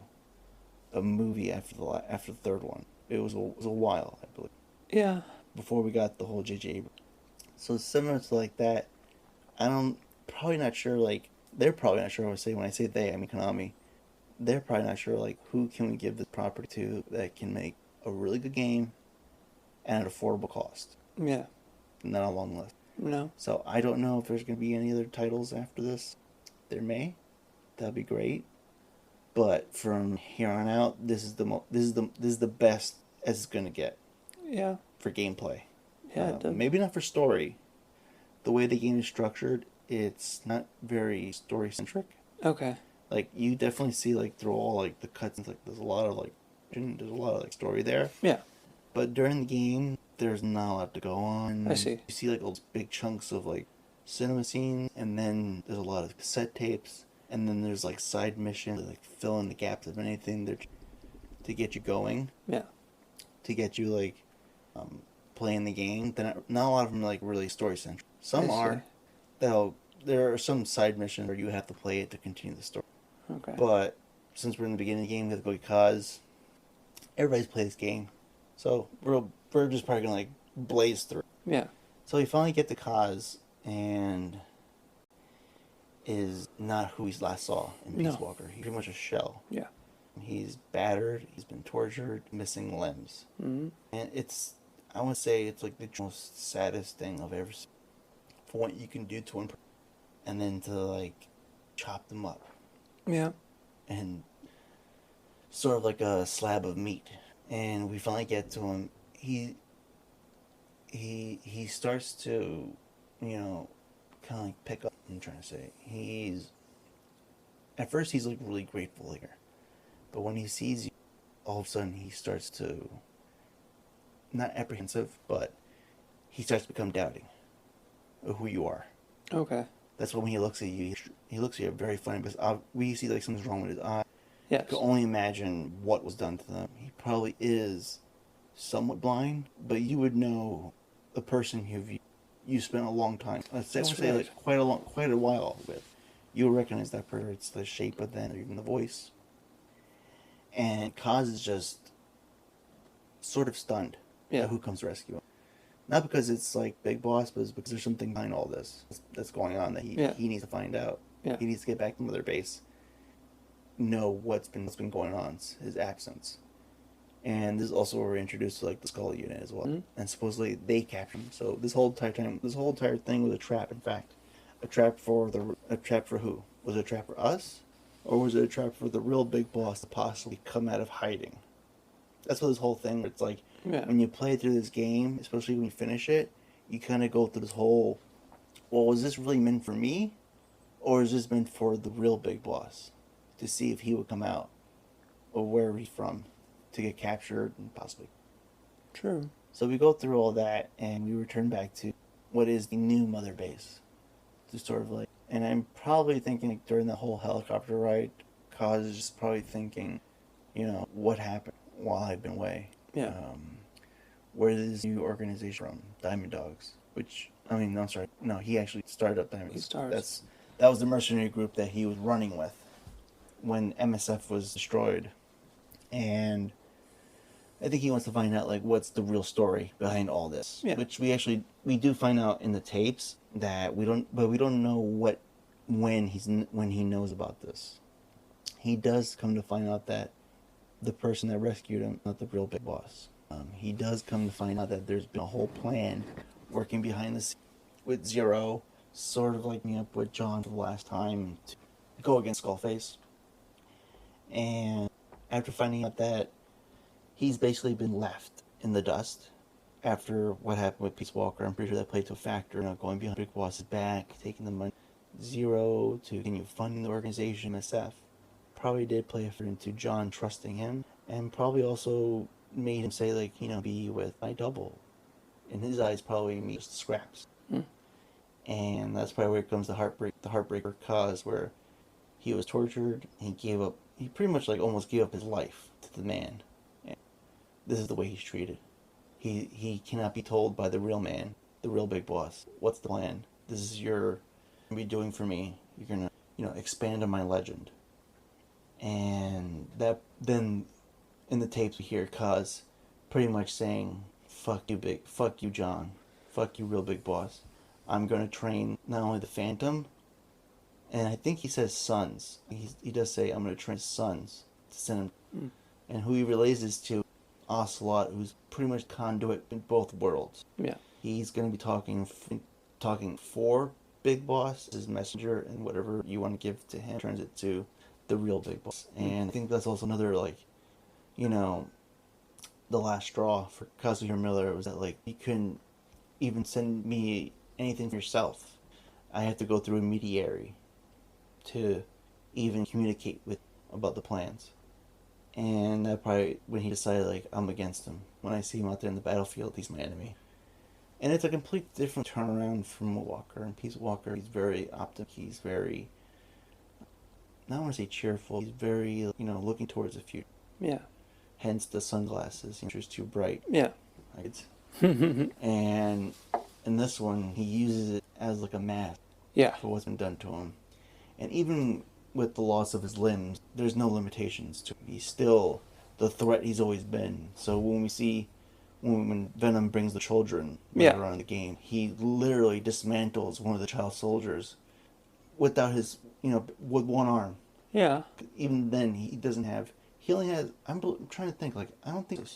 a movie after the third one. It was a while, I believe. Yeah. Before we got the whole J.J. Abrams. So similar to like that, probably not sure, like, they're probably not sure what I say. When I say they, I mean Konami. They're probably not sure, like, who can we give this property to that can make a really good game at an affordable cost. Yeah. Not a long list. No. So I don't know if there's going to be any other titles after this. There may. That'd be great. But from here on out, this is the best as it's going to get. Yeah. For gameplay. Yeah, it does. Maybe not for story. The way the game is structured, it's not very story centric. Okay. Like you definitely see like through all like the cuts, like there's a lot of like story there. Yeah. But during the game, there's not a lot to go on. I see. You see like all those big chunks of like cinema scenes, and then there's a lot of cassette tapes, and then there's like side missions, like fill in the gaps of anything there to get you going. Yeah. To get you like playing the game. Then not a lot of them are like really story centric. Some are. There are some side missions where you have to play it to continue the story. Okay. But since we're in the beginning of the game, we have to go because everybody's played this game. So we're just probably gonna like blaze through. Yeah. So we finally get to Kaz, and is not who we last saw in Peace No. Walker. He's pretty much a shell. Yeah. He's battered, he's been tortured, missing limbs. Mm-hmm. And I want to say it's like the most saddest thing I've ever seen. For what you can do to one person, and then to like chop them up. Yeah. And sort of like a slab of meat. And we finally get to him. He starts to, kind of like pick up. I'm trying to say at first he's like really grateful here, but when he sees you, all of a sudden he starts to, not apprehensive, but he starts to become doubting of who you are. Okay. That's when he looks at you. He looks at you very funny because we see like something's wrong with his eye. Yes. I can only imagine what was done to them. He probably is somewhat blind, but you would know the person who you spent a long time. Let's say That's right. like quite a while with. You'll recognize that person. It's the shape of them, or even the voice. And Kaz is just sort of stunned at who comes to rescue him. Not because it's like Big Boss, but it's because there's something behind all this that's going on that he needs to find out. Yeah. He needs to get back to Mother Base. Know what's been going on, his absence. And this is also where we're introduced to like the Skull unit as well. Mm-hmm. And supposedly they captured him. So this whole entire thing was a trap, in fact. A trap for who? Was it a trap for us? Or was it a trap for the real Big Boss to possibly come out of hiding? That's what this whole thing, it's like, when you play through this game, especially when you finish it, you kind of go through this whole, well, was this really meant for me? Or is this meant for the real Big Boss? To see if he would come out, or where he's from, to get captured and possibly. True. So we go through all that, and we return back to what is the new Mother Base. To sort of like, and I'm probably thinking like, during the whole helicopter ride, Kaz is just probably thinking, what happened while I've been away. Yeah. Where is this new organization from? Diamond Dogs. He actually started up Diamond Dogs. That was the mercenary group that he was running with when MSF was destroyed. And I think he wants to find out like what's the real story behind all this. Yeah. Which we do find out in the tapes that we don't know when he knows about this. He does come to find out that the person that rescued him, not the real Big Boss. He does come to find out that there's been a whole plan working behind the scenes with Zero, sort of like me up with John for the last time to go against Skullface. And after finding out that he's basically been left in the dust after what happened with Peace Walker, I'm pretty sure that played to a factor, going behind Big Boss's back, taking the money, Zero to continue funding the organization, MSF. Probably did play a factor into John trusting him, and probably also made him say, like, be with my double. In his eyes, probably me just scraps. And that's probably where it comes the heartbreaker Kaz, where he was tortured, he pretty much like almost gave up his life to the man. And this is the way he's treated. He cannot be told by the real man, the real Big Boss, what's the plan? This is you're gonna be doing for me. You're gonna, expand on my legend. And that then in the tapes we hear Kaz pretty much saying, fuck you John, fuck you real Big Boss. I'm gonna train not only the Phantom, and I think he says sons. He does say, I'm gonna train sons to send him. And who he relays this to, Ocelot, who's pretty much conduit in both worlds. Yeah. He's gonna be talking for Big Boss, his messenger, and whatever you want to give to him turns it to the real Big Boss. And I think that's also another, like, the last straw for Kazuhiro Miller was that, like, you couldn't even send me anything for yourself. I have to go through a mediary to even communicate with about the plans. And that probably when he decided, like, I'm against him. When I see him out there in the battlefield, he's my enemy. And it's a complete different turnaround from Walker. And Peace Walker, he's very optimistic. He's very, I don't want to say cheerful. He's very, looking towards the future. Yeah. Hence the sunglasses. He's too bright. Yeah. Right? And in this one, he uses it as like a mask. Yeah. For what's been done to him. And even with the loss of his limbs, there's no limitations to him. He's still the threat he's always been. So when we see when Venom brings the children Yeah. later on in the game, he literally dismantles one of the child soldiers without his, with one arm. Yeah. Even then, he doesn't have. He only has. I'm trying to think. Like, I don't think.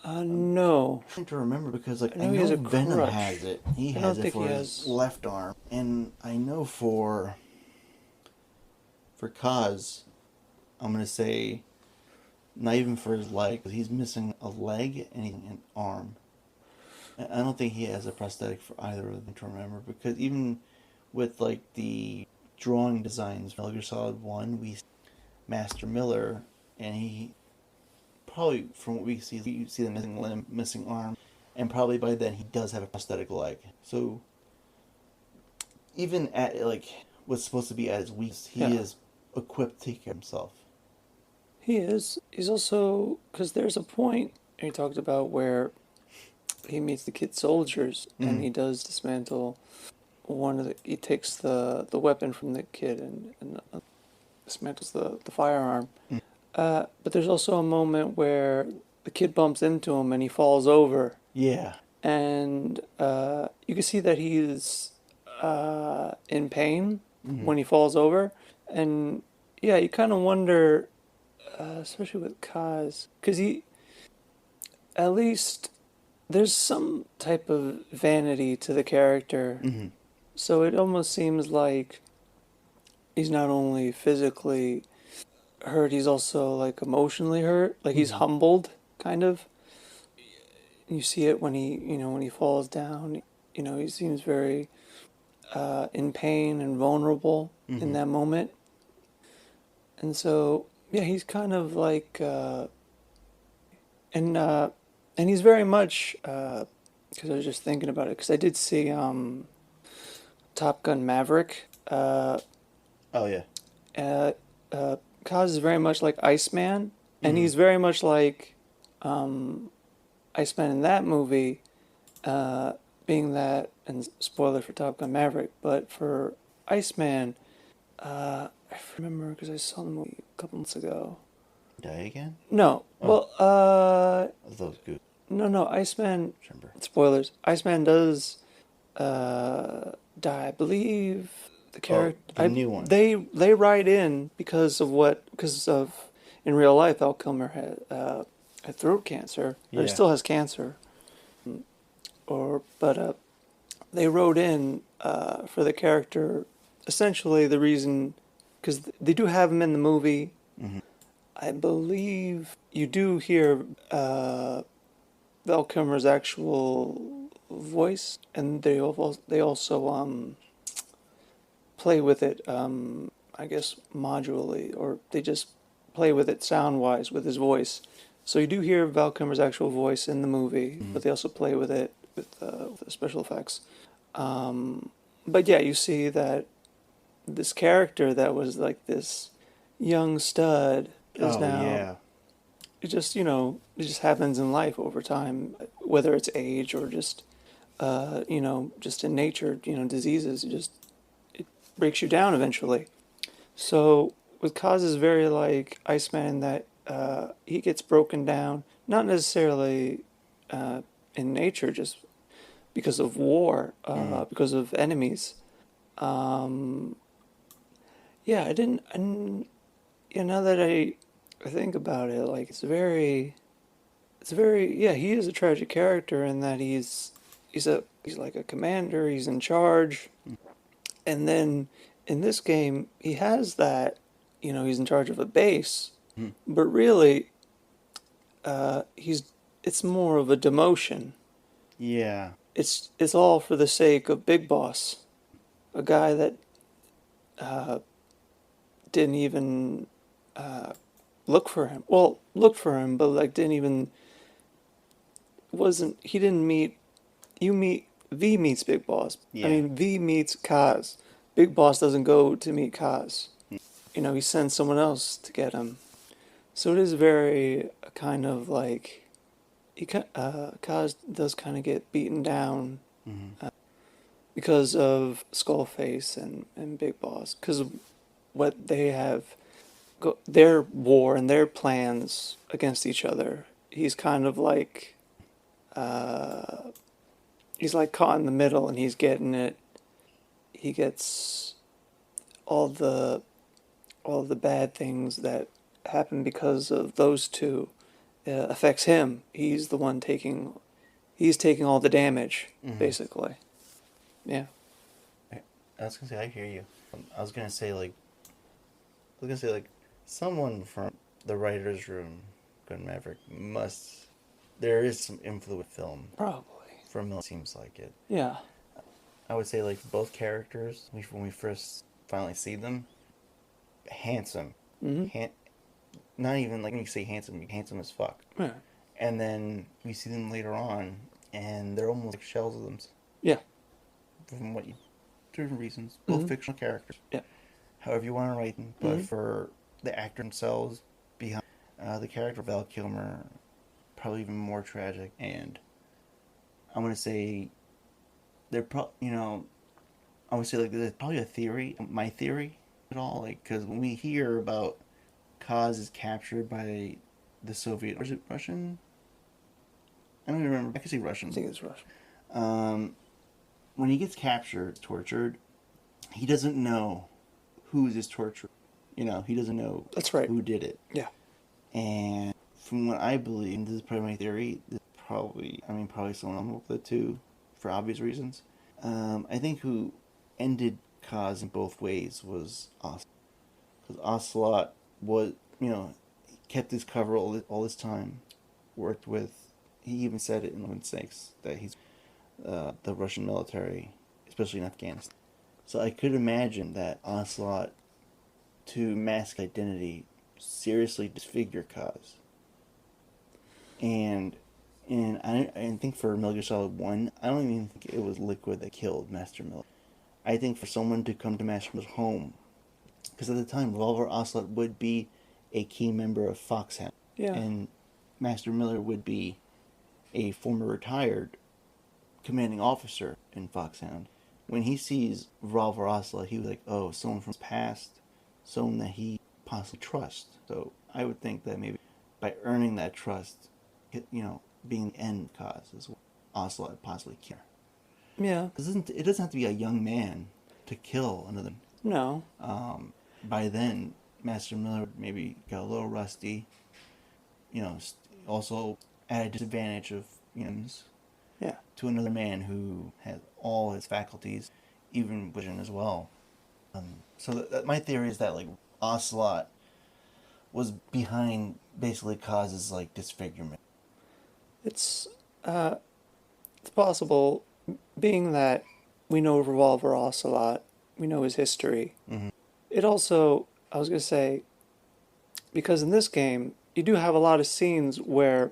I'm No. trying to remember because, like, I I know he has know a Venom crutch. has it. He I has don't it think he for his has. left arm, and I know for Kaz, I'm gonna say not even for his leg. He's missing a leg and an arm. I don't think he has a prosthetic for either of them to remember because even with like the drawing designs, Metal Gear Solid 1, we see Master Miller, and he probably from what we see, you see the missing limb, missing arm, and probably by then he does have a prosthetic leg. So even at like what's supposed to be at his weakest, he Yeah. is equipped to take care of himself. He is. He's also because there's a point he talked about where he meets the kid soldiers and Mm. he does dismantle one of the. He takes the weapon from the kid and dismantles the firearm. Mm. But there's also a moment where the kid bumps into him and he falls over, Yeah. and you can see that he's in pain Mm-hmm. when he falls over, and yeah, you kind of wonder, especially with Kaz, because he at least there's some type of vanity to the character, Mm-hmm. so it almost seems like he's not only physically hurt, he's also like emotionally hurt, like he's Mm-hmm. humbled, kind of. You see it when when he falls down. He seems very in pain and vulnerable in Mm-hmm. that moment. And so, yeah, he's kind of like, and he's very much, because I was just thinking about it, because I did see Top Gun Maverick. Oh yeah. Uh, Kaz is very much like Iceman, and Mm-hmm. he's very much like Iceman in that movie, being that, and spoiler for Top Gun Maverick, but for Iceman, I remember because I saw the movie a couple months ago. Die again? No, Oh, well, that was good. no, Iceman. Remember? Spoilers. Iceman does die. I believe the Oh, character. the new one. They write in because of in real life Val Kilmer had throat cancer, or he Yeah. still has cancer, but they wrote in for the character. Essentially, the reason, because they do have him in the movie. Mm-hmm. I believe you do hear Val Kilmer's actual voice, and they also play with it. I guess modularly, or they just play with it sound wise with his voice. So you do hear Val Kilmer's actual voice in the movie, Mm-hmm. but they also play with it with the special effects. But yeah, you see that this character that was like this young stud is Oh now yeah. it just happens in life over time, whether it's age or just just in nature, diseases, it breaks you down eventually. So with Kaz is very like Iceman in that he gets broken down, not necessarily in nature, just because of war, Mm. because of enemies. Um, yeah, I didn't. And now that I think about it, like it's very yeah. He is a tragic character in that he's like a commander. He's in charge, and then in this game he has that. He's in charge of a base, Mm. but really, he's it's more of a demotion. Yeah. It's all for the sake of Big Boss, a guy that uh, didn't even look for him. Well, looked for him, but like didn't even wasn't he didn't meet you meet V meets Big Boss. I Yeah. mean V meets Kaz. Big Boss doesn't go to meet Kaz. Mm. He sends someone else to get him. So it is very kind of like Kaz does kind of get beaten down Mm-hmm. because of Skullface and Big Boss, because of what they have their war and their plans against each other. He's kind of like he's like caught in the middle, and he's getting it. He gets all the bad things that happen because of those two affects him. He's the one taking all the damage, basically. Yeah. I was gonna say I hear you. I was gonna say like someone from the writers' room, Gun Maverick, must. There is some influence with film. Probably. For me, it seems like it. Yeah. I would say like both characters, when we first finally see them, handsome. Not even like when you say handsome, handsome as fuck. Yeah. And then we see them later on, and they're almost like shells of them. Yeah. From different reasons, both fictional characters. Yeah. However you want to write them, but for the actor themselves, behind the character of Val Kilmer, probably even more tragic. And I'm gonna say they're I would say like there's probably a theory, my theory at all, like because when we hear about Kaz is captured by the Soviet, or is it Russian? I don't even remember. I could say Russian. I think it's Russian. When he gets captured, tortured, he doesn't know who's his torturer. He doesn't know. That's right. Who did it. Yeah. And from what I believe, and this is probably my theory, probably someone I'm with it too, for obvious reasons. I think who ended Kaz in both ways was Ocelot. Because Ocelot was, kept his cover all this time, worked with, he even said it in Lone Snakes, that he's the Russian military, especially in Afghanistan. So I could imagine that Ocelot, to mask identity, seriously disfigure Kaz. And I think for Metal Gear Solid 1, I don't even think it was Liquid that killed Master Miller. I think for someone to come to Master Miller's home, because at the time, Revolver Ocelot would be a key member of Foxhound. Yeah. And Master Miller would be a former retired commanding officer in Foxhound. When he sees Revolver Ocelot, he was like, oh, someone from his past, someone that he possibly trusts. So I would think that maybe by earning that trust, being the end cause is what Ocelot possibly care. Yeah. It doesn't have to be a young man to kill another. No. By then, Master Miller maybe got a little rusty. Also at a disadvantage of Yeah. to another man who has all his faculties, even vision as well. So my theory is that like Ocelot was behind basically causes like disfigurement. It's possible, being that we know Revolver Ocelot, we know his history. Mm-hmm. It also, I was going to say, because in this game, you do have a lot of scenes where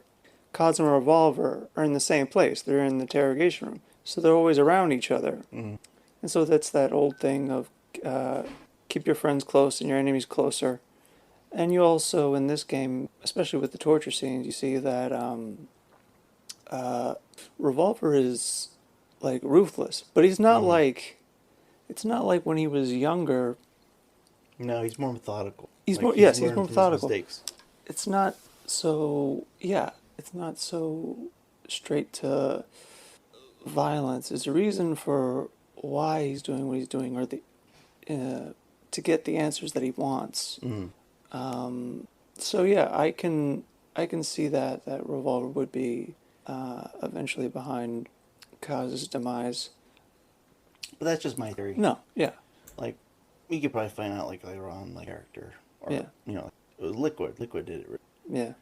Kaz and Revolver are in the same place. They're in the interrogation room. So they're always around each other. Mm-hmm. And so that's that old thing of keep your friends close and your enemies closer. And you also, in this game, especially with the torture scenes, you see that Revolver is like ruthless, but he's not like, it's not like when he was younger. No, he's more methodical. He's more methodical. It's not so, it's not so straight to violence. There's a reason for why he's doing what he's doing, or to get the answers that he wants. Mm-hmm. So yeah, I can see that Revolver would be eventually behind Kaz's demise. But that's just my theory. No, yeah. Like, we could probably find out like later on, like character, or it was Liquid. Liquid did it. Yeah.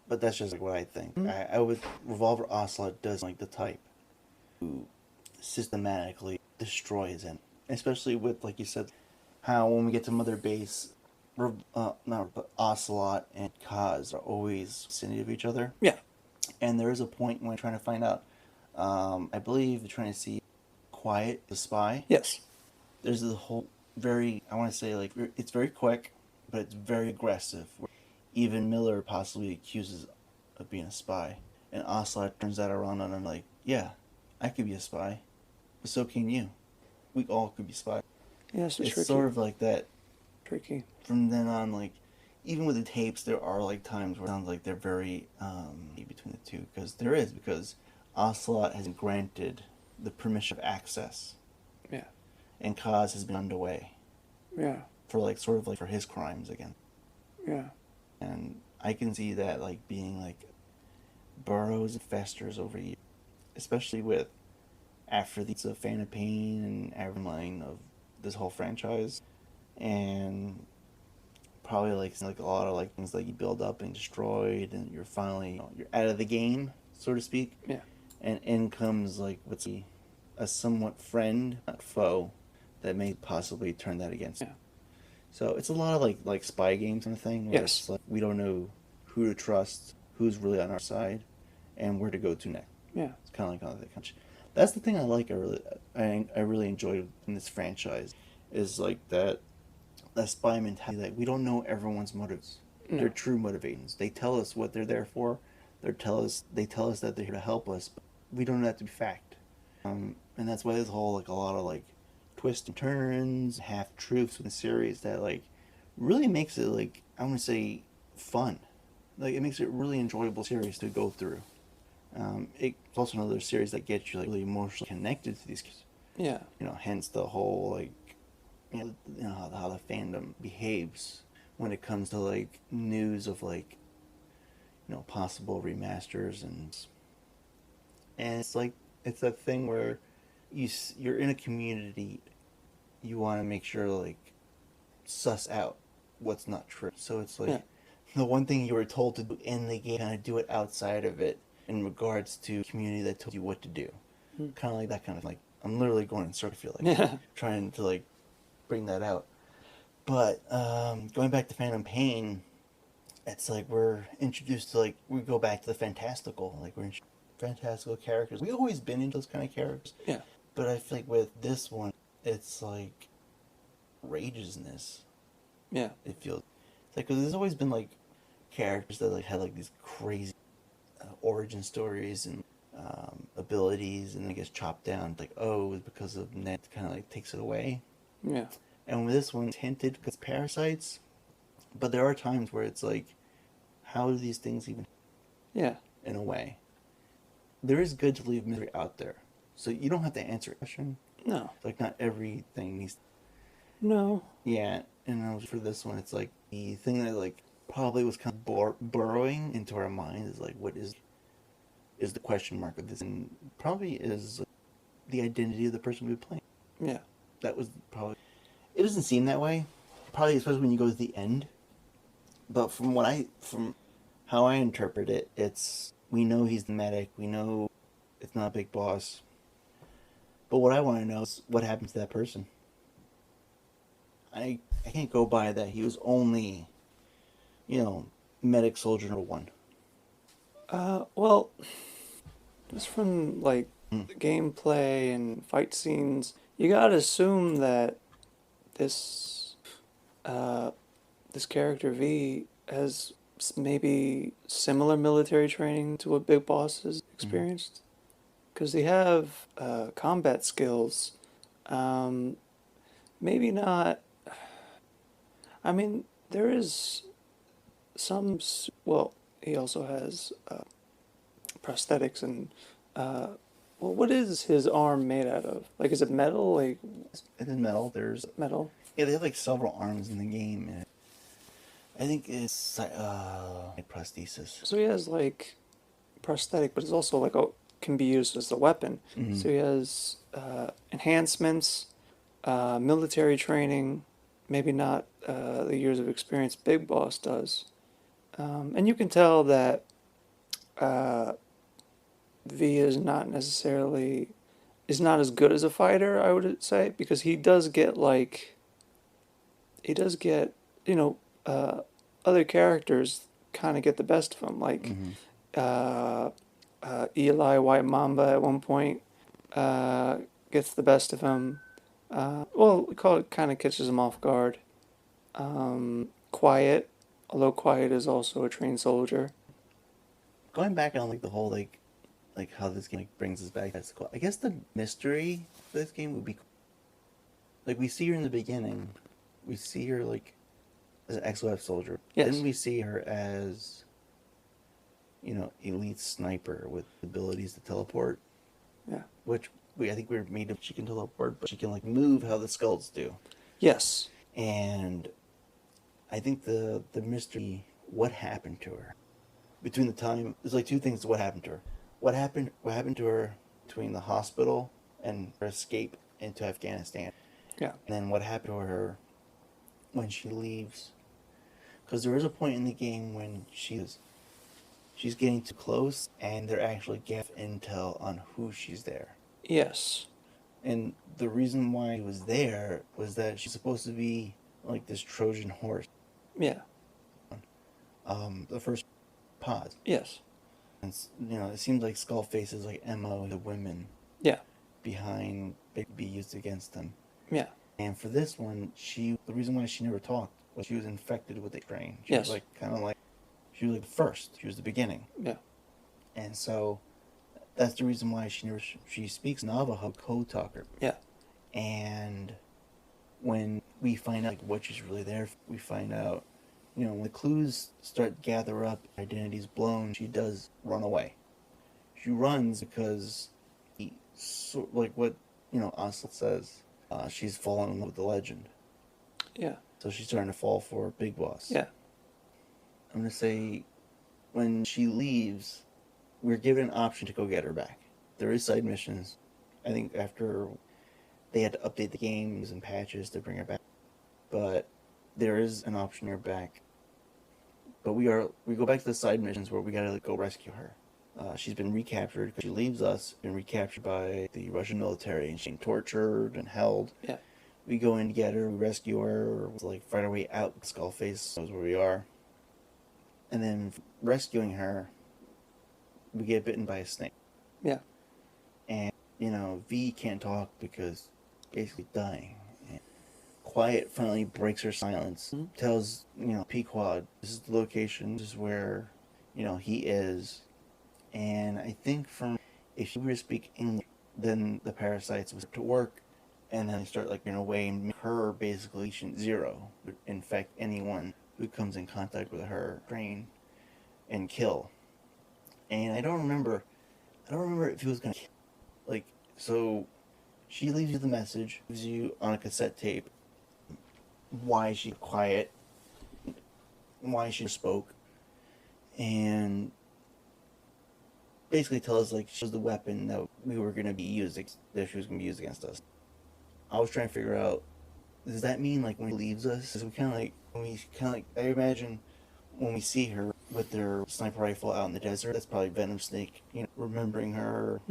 But that's just like what I think. Mm-hmm. I would Revolver Ocelot does like the type who systematically destroys him, especially with, like you said, how when we get to Mother Base, Ocelot and Kaz are always vicinity of each other. Yeah. And there is a point when we're trying to find out. I believe they're trying to see Quiet, the spy. Yes. There's this whole I want to say, like, it's very quick, but it's very aggressive. Even Miller possibly accuses of being a spy. And Ocelot turns that around on him like, yeah, I could be a spy. But so can you. We all could be spies. Yeah, it's tricky. Sort of like that. Tricky. From then on, like, even with the tapes, there are, like, times where it sounds like they're very, between the two. Because Ocelot has been granted the permission of access, Yeah. and Kaz has been underway Yeah. for like sort of like for his crimes again. Yeah. And I can see that like being like burrows and festers over years, especially with after the Fan of Pain and Everline of this whole franchise, and probably like a lot of like things that you build up and destroyed, and you're finally you're out of the game, so to speak. Yeah. And in comes like what's a somewhat friend, not foe, that may possibly turn that against. Yeah. So it's a lot of like spy games and thing where Yes. it's like we don't know who to trust, who's really on our side, and where to go to next. Yeah. It's kind of like that kind of. That's the thing I like. I really enjoyed in this franchise, is like that spy mentality. Like we don't know everyone's motives. No. Their true motivations. They tell us what they're there for. They tell us that they're here to help us. But we don't know that to be fact. And that's why there's whole like a lot of like twists and turns, half truths in the series that like really makes it like I want to say fun. Like it makes it a really enjoyable series to go through. It's also another series that gets you like really emotionally connected to these kids. Yeah. Hence the whole like how the fandom behaves when it comes to like news of like possible remasters, and it's like it's that thing where you're in a community, you want to make sure like suss out what's not true. So it's like the one thing you were told to do in the game, kind of do it outside of it in regards to community that told you what to do. Kind of like that kind of like I'm literally going in circles. I feel like trying to like bring that out. But going back to Phantom Pain, it's like we're introduced to like we go back to the fantastical, like we're fantastical characters. We've always been into those kind of characters. Yeah. But I feel like with this one, it's like rageousness. Yeah. It feels like because there's always been like characters that like had like these crazy origin stories and abilities, and it gets chopped down. Like oh, because of Ned, kind of like takes it away. Yeah. And with this one, it's hinted because parasites. But there are times where it's like, how do these things even? Yeah. In a way, there is good to leave mystery out there, so you don't have to answer a question. No. Like not everything needs. No. Yeah, and for this one, it's like the thing that like probably was kind of burrowing into our minds is like, what is the question mark of this, and probably is the identity of the person we're playing. Yeah. That was probably. It doesn't seem that way, probably especially when you go to the end. But from how I interpret it, it's we know he's the medic. We know it's not a big boss. But what I want to know is what happened to that person. I can't go by that he was only, medic soldier number one. Well, just from like the gameplay and fight scenes, you gotta assume that this character V has maybe similar military training to what Big Boss has experienced, because they have combat skills. Maybe not. I mean, there is some. Well, he also has prosthetics and. Well, what is his arm made out of? Like, is it metal? Like, it is metal. There's metal. Yeah, they have like several arms in the game. And I think it's prosthesis. So he has like prosthetic, but it's also like can be used as a weapon. Mm-hmm. So he has enhancements, military training, maybe not the years of experience Big Boss does, and you can tell that V is not as good as a fighter, I would say, because he does get other characters kind of get the best of him, like Eli White Mamba at one point gets the best of him. We call it kind of catches him off guard. Quiet, although Quiet is also a trained soldier. Going back on like the whole like how this game brings us back. That's cool. I guess the mystery for this game would be like we see her in the beginning. We see her like as an XOF soldier. Yes. Then we see her as elite sniper with abilities to teleport. Yeah. Which I think we're made of. She can teleport, but she can like move how the skulls do. Yes. And I think the mystery, what happened to her between the time, there's like two things to what happened to her. What happened to her between the hospital and her escape into Afghanistan. Yeah. And then what happened to her when she leaves. Because there is a point in the game when she's getting too close, and they're actually getting intel on who she's there. Yes. And the reason why she was there was that she's supposed to be like this Trojan horse. Yeah. The first pod. Yes. And, it seems like Skullface is like MO, the women. Yeah. Behind be used against them. Yeah. And for this one, the reason why she never talked was she was infected with a strain. She Yes. was like kind of like she was like the first. She was the beginning. Yeah. And so that's the reason why she speaks Navajo code talker. Yeah. And when we find out like, what she's really there for, we find out, when the clues start gather up, identity's blown, she does run away. She runs because like what Oslet says, she's fallen in love with the legend. Yeah. So she's starting to fall for Big Boss. Yeah. I'm gonna say, when she leaves, we're given an option to go get her back. There is side missions. I think after they had to update the games and patches to bring her back, but there is an option to bring her back. But we go back to the side missions where we gotta go rescue her. She's been recaptured because she leaves us, been recaptured by the Russian military, and she's been tortured and held. Yeah. We go in to get her, we rescue her, like fight our way out. Skullface knows where we are. And then rescuing her, we get bitten by a snake. Yeah. And, V can't talk because basically dying. And Quiet finally breaks her silence, tells, Pequod, this is the location, this is where, he is. And I think if she were to speak English, then the parasites would start to work, and then they start like in a way and make her basically patient zero, would infect anyone who comes in contact with her, train, and kill. And I don't remember if he was gonna kill. Like, so she leaves you the message, leaves you on a cassette tape why she's quiet, why she spoke, and basically tell us like she was the weapon that we were gonna be using, that she was gonna be used against us. I was trying to figure out, does that mean like when she leaves us? Because I imagine when we see her with their sniper rifle out in the desert, that's probably Venom Snake, remembering her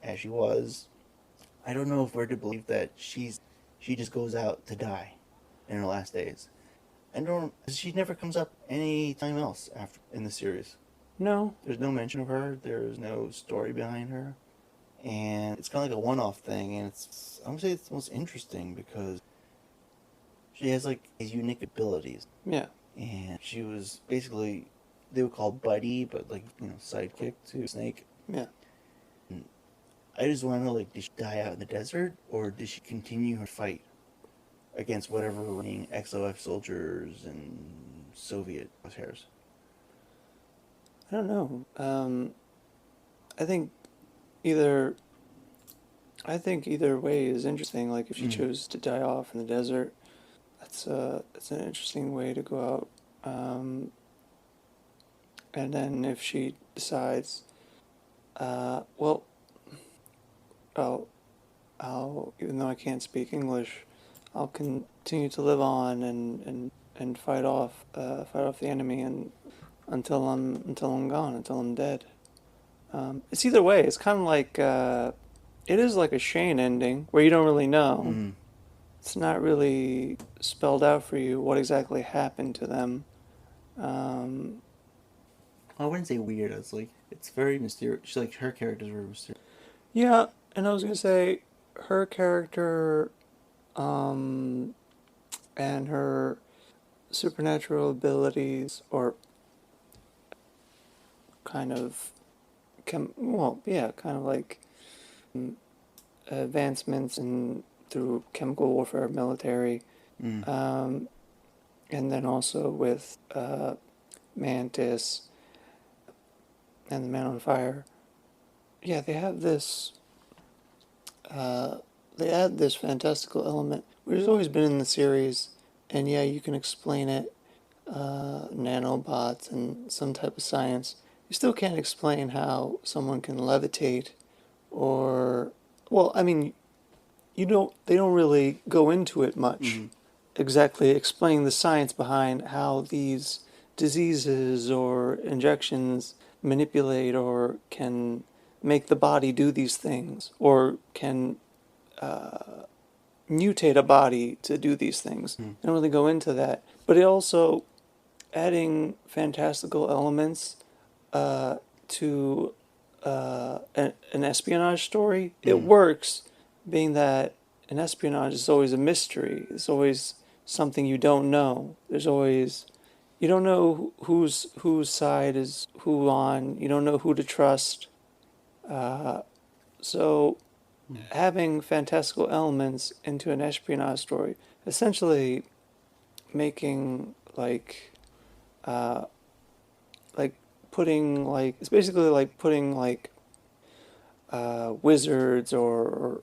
as she was. I don't know if we're to believe that she just goes out to die in her last days. She never comes up any time else after in the series. No. There's no mention of her. There's no story behind her. And it's kind of like a one-off thing, and I'm gonna say it's the most interesting because she has like these unique abilities. Yeah. And she was basically, they would call buddy, but like, sidekick to Snake. Yeah. And I just want to know, like, did she die out in the desert, or did she continue her fight against whatever remaining XOF soldiers and Soviet crosshairs? I don't know. I think either way is interesting. Like if she chose to die off in the desert, that's an interesting way to go out. And then if she decides, well, I'll even though I can't speak English, I'll continue to live on and fight off the enemy and until I'm gone, until I'm dead. It's either way. It's kind of like it is like a Shane ending where you don't really know. Mm-hmm. It's not really spelled out for you what exactly happened to them. I wouldn't say weird. It's very mysterious. Her character's very mysterious. Yeah, and I was gonna say her character, and her supernatural abilities, or kind of, kind of like advancements through chemical warfare, military, and then also with Mantis and the Man on Fire. Yeah, they have this. They add this fantastical element, which has always been in the series, and yeah, you can explain it, nanobots and some type of science. You still can't explain how someone can levitate, or, well, I mean, you don't. They don't really go into it much, exactly explaining the science behind how these diseases or injections manipulate or can make the body do these things, or can mutate a body to do these things. They don't really go into that. But it also adding fantastical elements to an espionage story. It works, being that an espionage is always a mystery. It's always something you don't know. There's always you don't know whose side is who on. You don't know who to trust. So having fantastical elements into an espionage story, essentially making uh, like putting like it's basically like putting like wizards or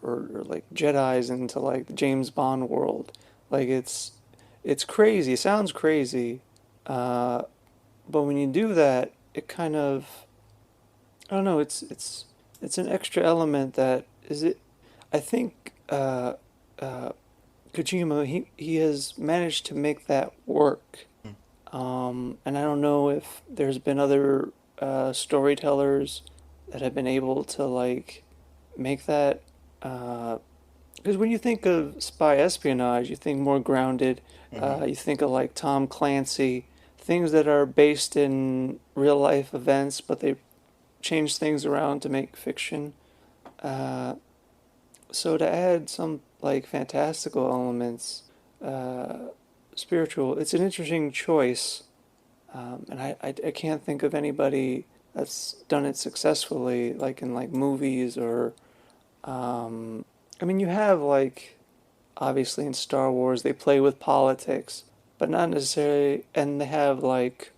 like Jedi's into like the James Bond world. Like it's crazy. It sounds crazy, uh, but when you do that, it kind of I don't know. It's an extra element that is it. I think uh, Kojima he has managed to make that work. And I don't know if there's been other storytellers that have been able to like make that. Because when you think of spy espionage, you think more grounded. You think of like Tom Clancy, things that are based in real life events, but they change things around to make fiction. Uh, so to add some like fantastical elements, uh, spiritual, it's an interesting choice. And I can't think of anybody that's done it successfully, like in like movies or, I mean, you have like, obviously in Star Wars, they play with politics, but not necessarily, and they have like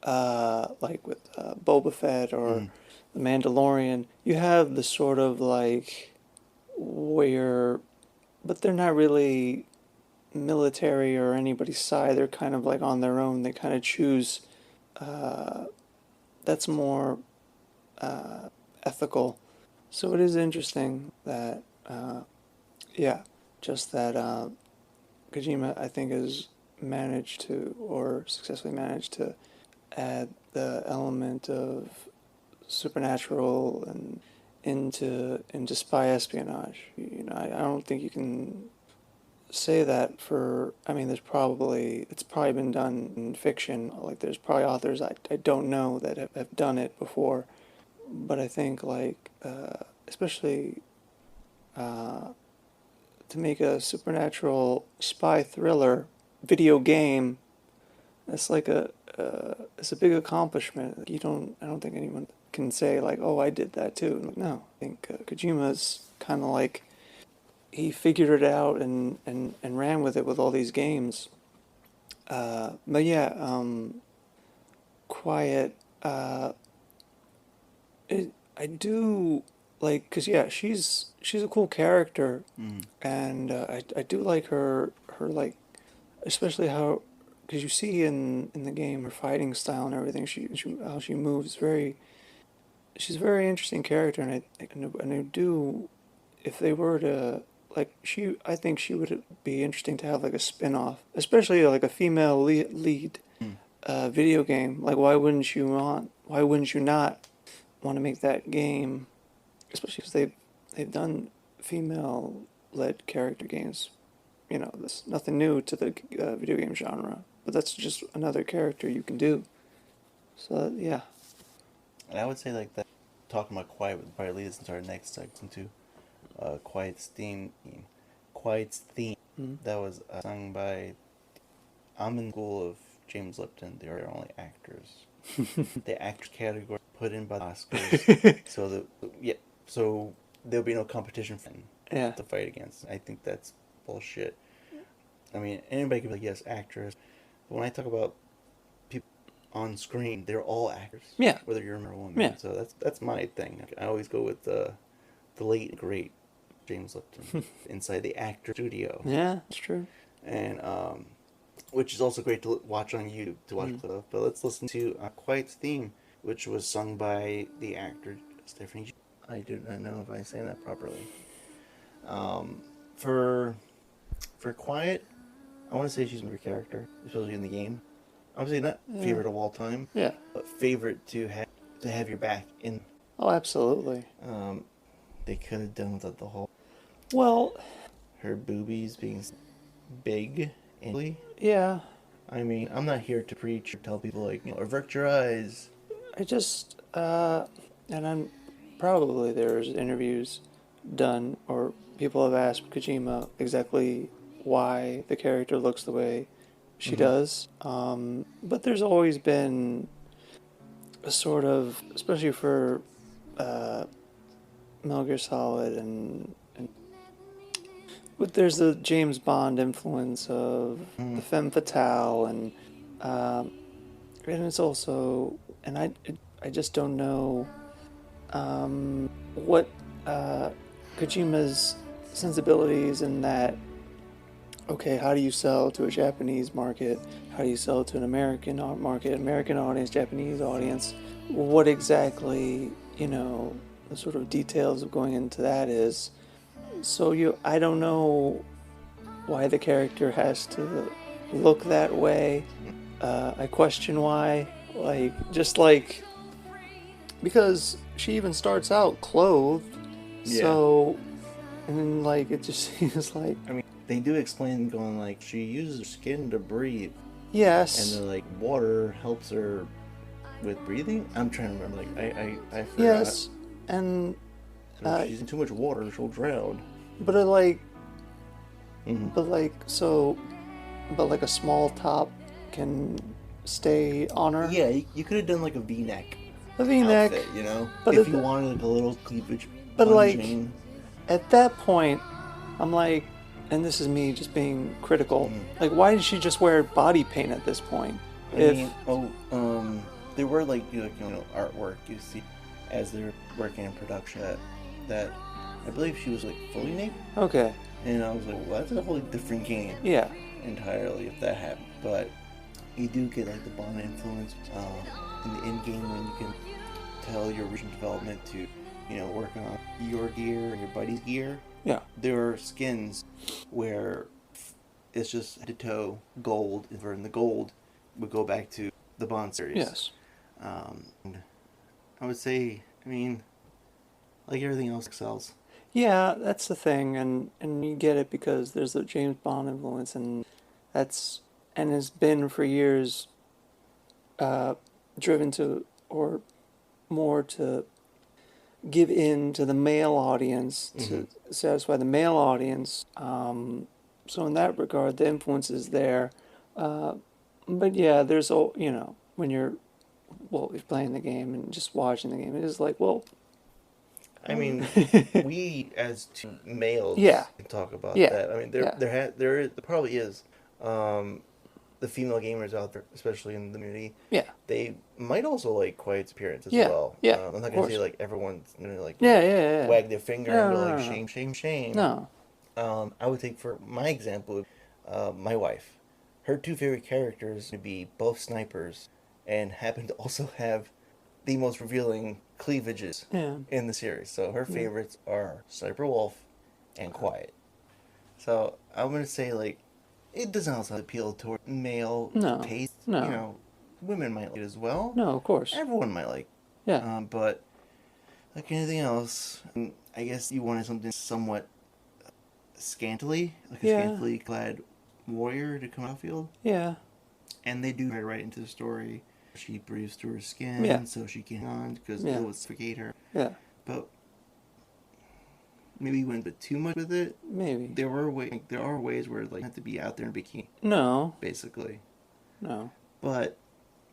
with Boba Fett or The Mandalorian, you have the sort of like, where, but they're not really military or anybody's side. They're kind of like on their own. They kind of choose. Uh, that's more ethical. So it is interesting that, yeah, just that Kojima, I think, has managed to, or successfully managed to, add the element of supernatural and into spy espionage. You know, I don't think you can say that for I mean it's probably been done in fiction, like there's probably authors I don't know that have done it before, but I think like especially uh, to make a supernatural spy thriller video game, that's like it's a big accomplishment. I don't think anyone can say like, oh, I did that too. Like, no, I think Kojima's kind of like he figured it out and ran with it with all these games. But yeah, Quiet. I do like because yeah, she's a cool character, and I do like her like especially how because you see in the game her fighting style and everything. She how she moves very. She's a very interesting character, and I do if they were to like I think she would be interesting to have like a spin-off, especially like a female lead video game. Like why wouldn't you not want to make that game, especially because they've done female led character games. You know, that's nothing new to the video game genre, but that's just another character you can do. So yeah. And I would say like that. Talking about Quiet would probably lead us into our next section too. Quiet's theme. Quiet's theme. Mm-hmm. That was sung by. I'm in school of James Lipton. They are only actors. The actor category put in by the Oscars. So so there'll be no competition for them Yeah. to fight against. I think that's bullshit. I mean, anybody could be like, yes, actors. But when I talk about people on screen, they're all actors. Yeah. Whether you're a man or a woman. Yeah. So that's my thing. I always go with the late great James Lipton inside the actor studio. Yeah, that's true. And which is also great to watch on YouTube to watch clip. But let's listen to Quiet's theme, which was sung by the actor Stephanie. I do not know if I'm saying that properly. For Quiet, I want to say she's my favorite character, especially in the game. Obviously not favorite of all time. Yeah. But favorite to have your back in. Oh, absolutely. They could have done without the whole. Well, her boobies being big and. Yeah. I mean, I'm not here to preach or tell people avert your eyes. I just and I'm probably there's interviews done or people have asked Kojima exactly why the character looks the way she does. But there's always been a sort of, especially for Metal Gear Solid and but there's the James Bond influence of the femme fatale and it's also, and I just don't know what Kojima's sensibilities in that. Okay, how do you sell to a Japanese market? How do you sell to an American market, American audience, Japanese audience? What exactly, the sort of details of going into that is. So I don't know why the character has to look that way. I question why. Because she even starts out clothed. Yeah. So, and then it just seems like. I mean, they do explain going she uses her skin to breathe. Yes. And then water helps her with breathing. I'm trying to remember. I forgot. Yes, and. If she's using too much water, she'll drown. But a small top can stay on her. Yeah, you could have done a V-neck. A V-neck, outfit, But if you wanted a little cleavage. But at that point, I'm and this is me just being critical. Why did she just wear body paint at this point? There were artwork you see as they're working in production that I believe she was fully naked. Okay. And I was well, that's a wholly different game. Yeah. Entirely if that happened. But you do get the Bond influence in the end game when you can tell your original development to, work on your gear and your buddy's gear. Yeah. There are skins where it's just head to toe gold, and the gold would go back to the Bond series. Yes. And I would say, everything else excels. Yeah, that's the thing, and you get it because there's the James Bond influence, and has been for years driven to, or more to give in to the male audience, to satisfy the male audience. So in that regard, the influence is there. But yeah, there's, when you're playing the game and just watching the game, it is we as two males can talk about that. There probably is the female gamers out there, especially in the community. Yeah. They might also like Quiet's appearance as well. Yeah. I'm not gonna say everyone's gonna wag their finger and go shame, shame. No. I would take for my example, my wife. Her two favorite characters would be both snipers, and happen to also have the most revealing cleavages in the series. So her favorites are Sniper Wolf and Quiet. So I'm gonna say it doesn't also appeal toward male taste. No. Women might like it as well. No, of course. Everyone might like. Yeah. But like anything else, I guess you wanted something somewhat scantily, a scantily clad warrior to come out field. Yeah. And they do right into the story. She breathes through her skin, so she can on because it would suffocate her. Yeah. But maybe you went a bit too much with it. Maybe there are ways where you have to be out there in bikini. No. Basically. No. But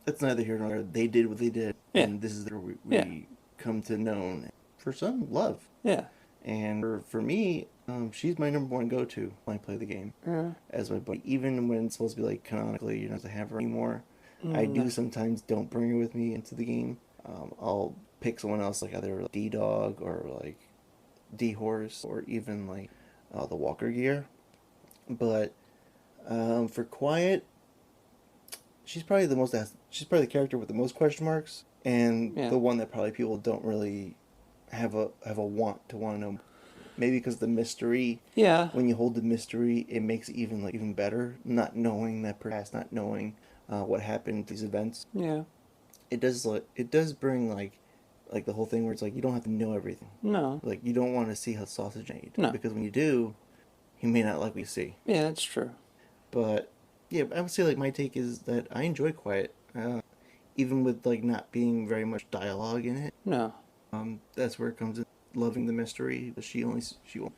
that's neither here nor there. They did what they did, and this is where we come to know for some love. Yeah. And for me, she's my number one go-to when I play the game as my buddy. Even when it's supposed to be canonically, you're not to have her anymore. I do No. sometimes don't bring her with me into the game. I'll pick someone else, like either D Dog or like D Horse or even like the Walker Gear. But for Quiet, she's probably the character with the most question marks, and Yeah. the one that probably people don't really have a want to know. Maybe because the mystery, Yeah. when you hold the mystery, it makes it even better. Not knowing that past, not knowing what happened to these events, Yeah. it does bring like the whole thing where it's like you don't have to know everything. No. Like you don't want to see how sausage made No. because when you do, you may not like what you see. Yeah, that's true. But yeah, I would say like my take is that I enjoy Quiet, even with like not being very much dialogue in it. No. That's where it comes in loving the mystery. But she will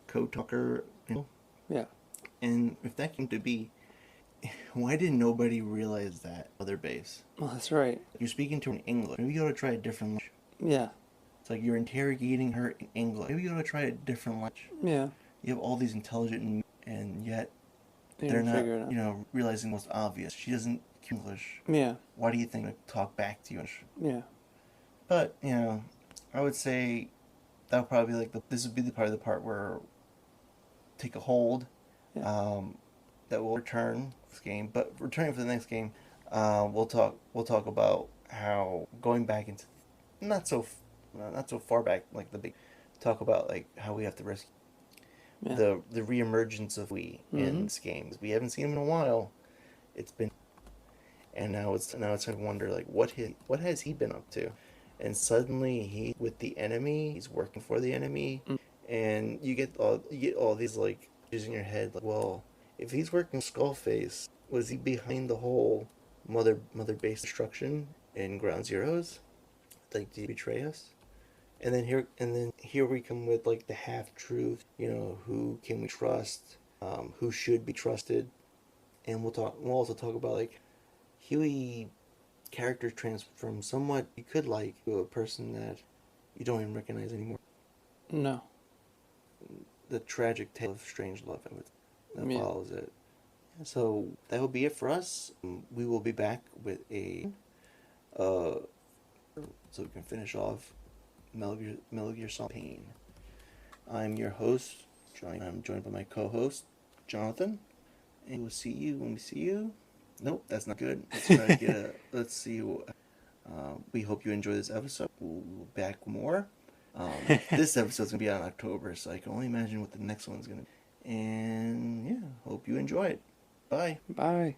co-talker, Yeah. and if that came to be, why did nobody realize that other base? Well, that's right. You're speaking to her in English. Maybe you ought to try a different language. Yeah. It's like you're interrogating her in English. Maybe you ought to try a different language. Yeah. You have all these intelligent and yet They they're didn't not, figure it out. realizing what's obvious. She doesn't speak English. Yeah. Why do you think to talk back to you? Yeah. But I would say that would probably be like this would be the part where take a hold. Yeah. That will return this game, but returning for the next game, we'll talk about how going back into not so not so far back like the big talk about like how we have to rescue Yeah. the reemergence of we in this game. We haven't seen him in a while. It's been and now it's time to wonder like what has he been up to, and suddenly he with the enemy, he's working for the enemy, Mm. and you get all these like issues in your head like, well, if he's working Skullface, was he behind the whole mother base destruction in Ground Zeroes? Like, did he betray us? And then here we come with like the half truth. Who can we trust? Who should be trusted? And We'll also talk about like Huey character trans from somewhat you could like to a person that you don't even recognize anymore. No. The tragic tale of strange love that Yeah. follows it. So that will be it for us. We will be back with uh, so we can finish off Metal Gear Solid Pain. I'm your host. I'm joined by my co-host Jonathan, and we'll see you when we see you. Nope, that's not good. Let's try to get a. Let's see. We hope you enjoy this episode. We'll be back with more. This episode's gonna be out in October, so I can only imagine what the next one's gonna be. And yeah, hope you enjoy it. Bye. Bye.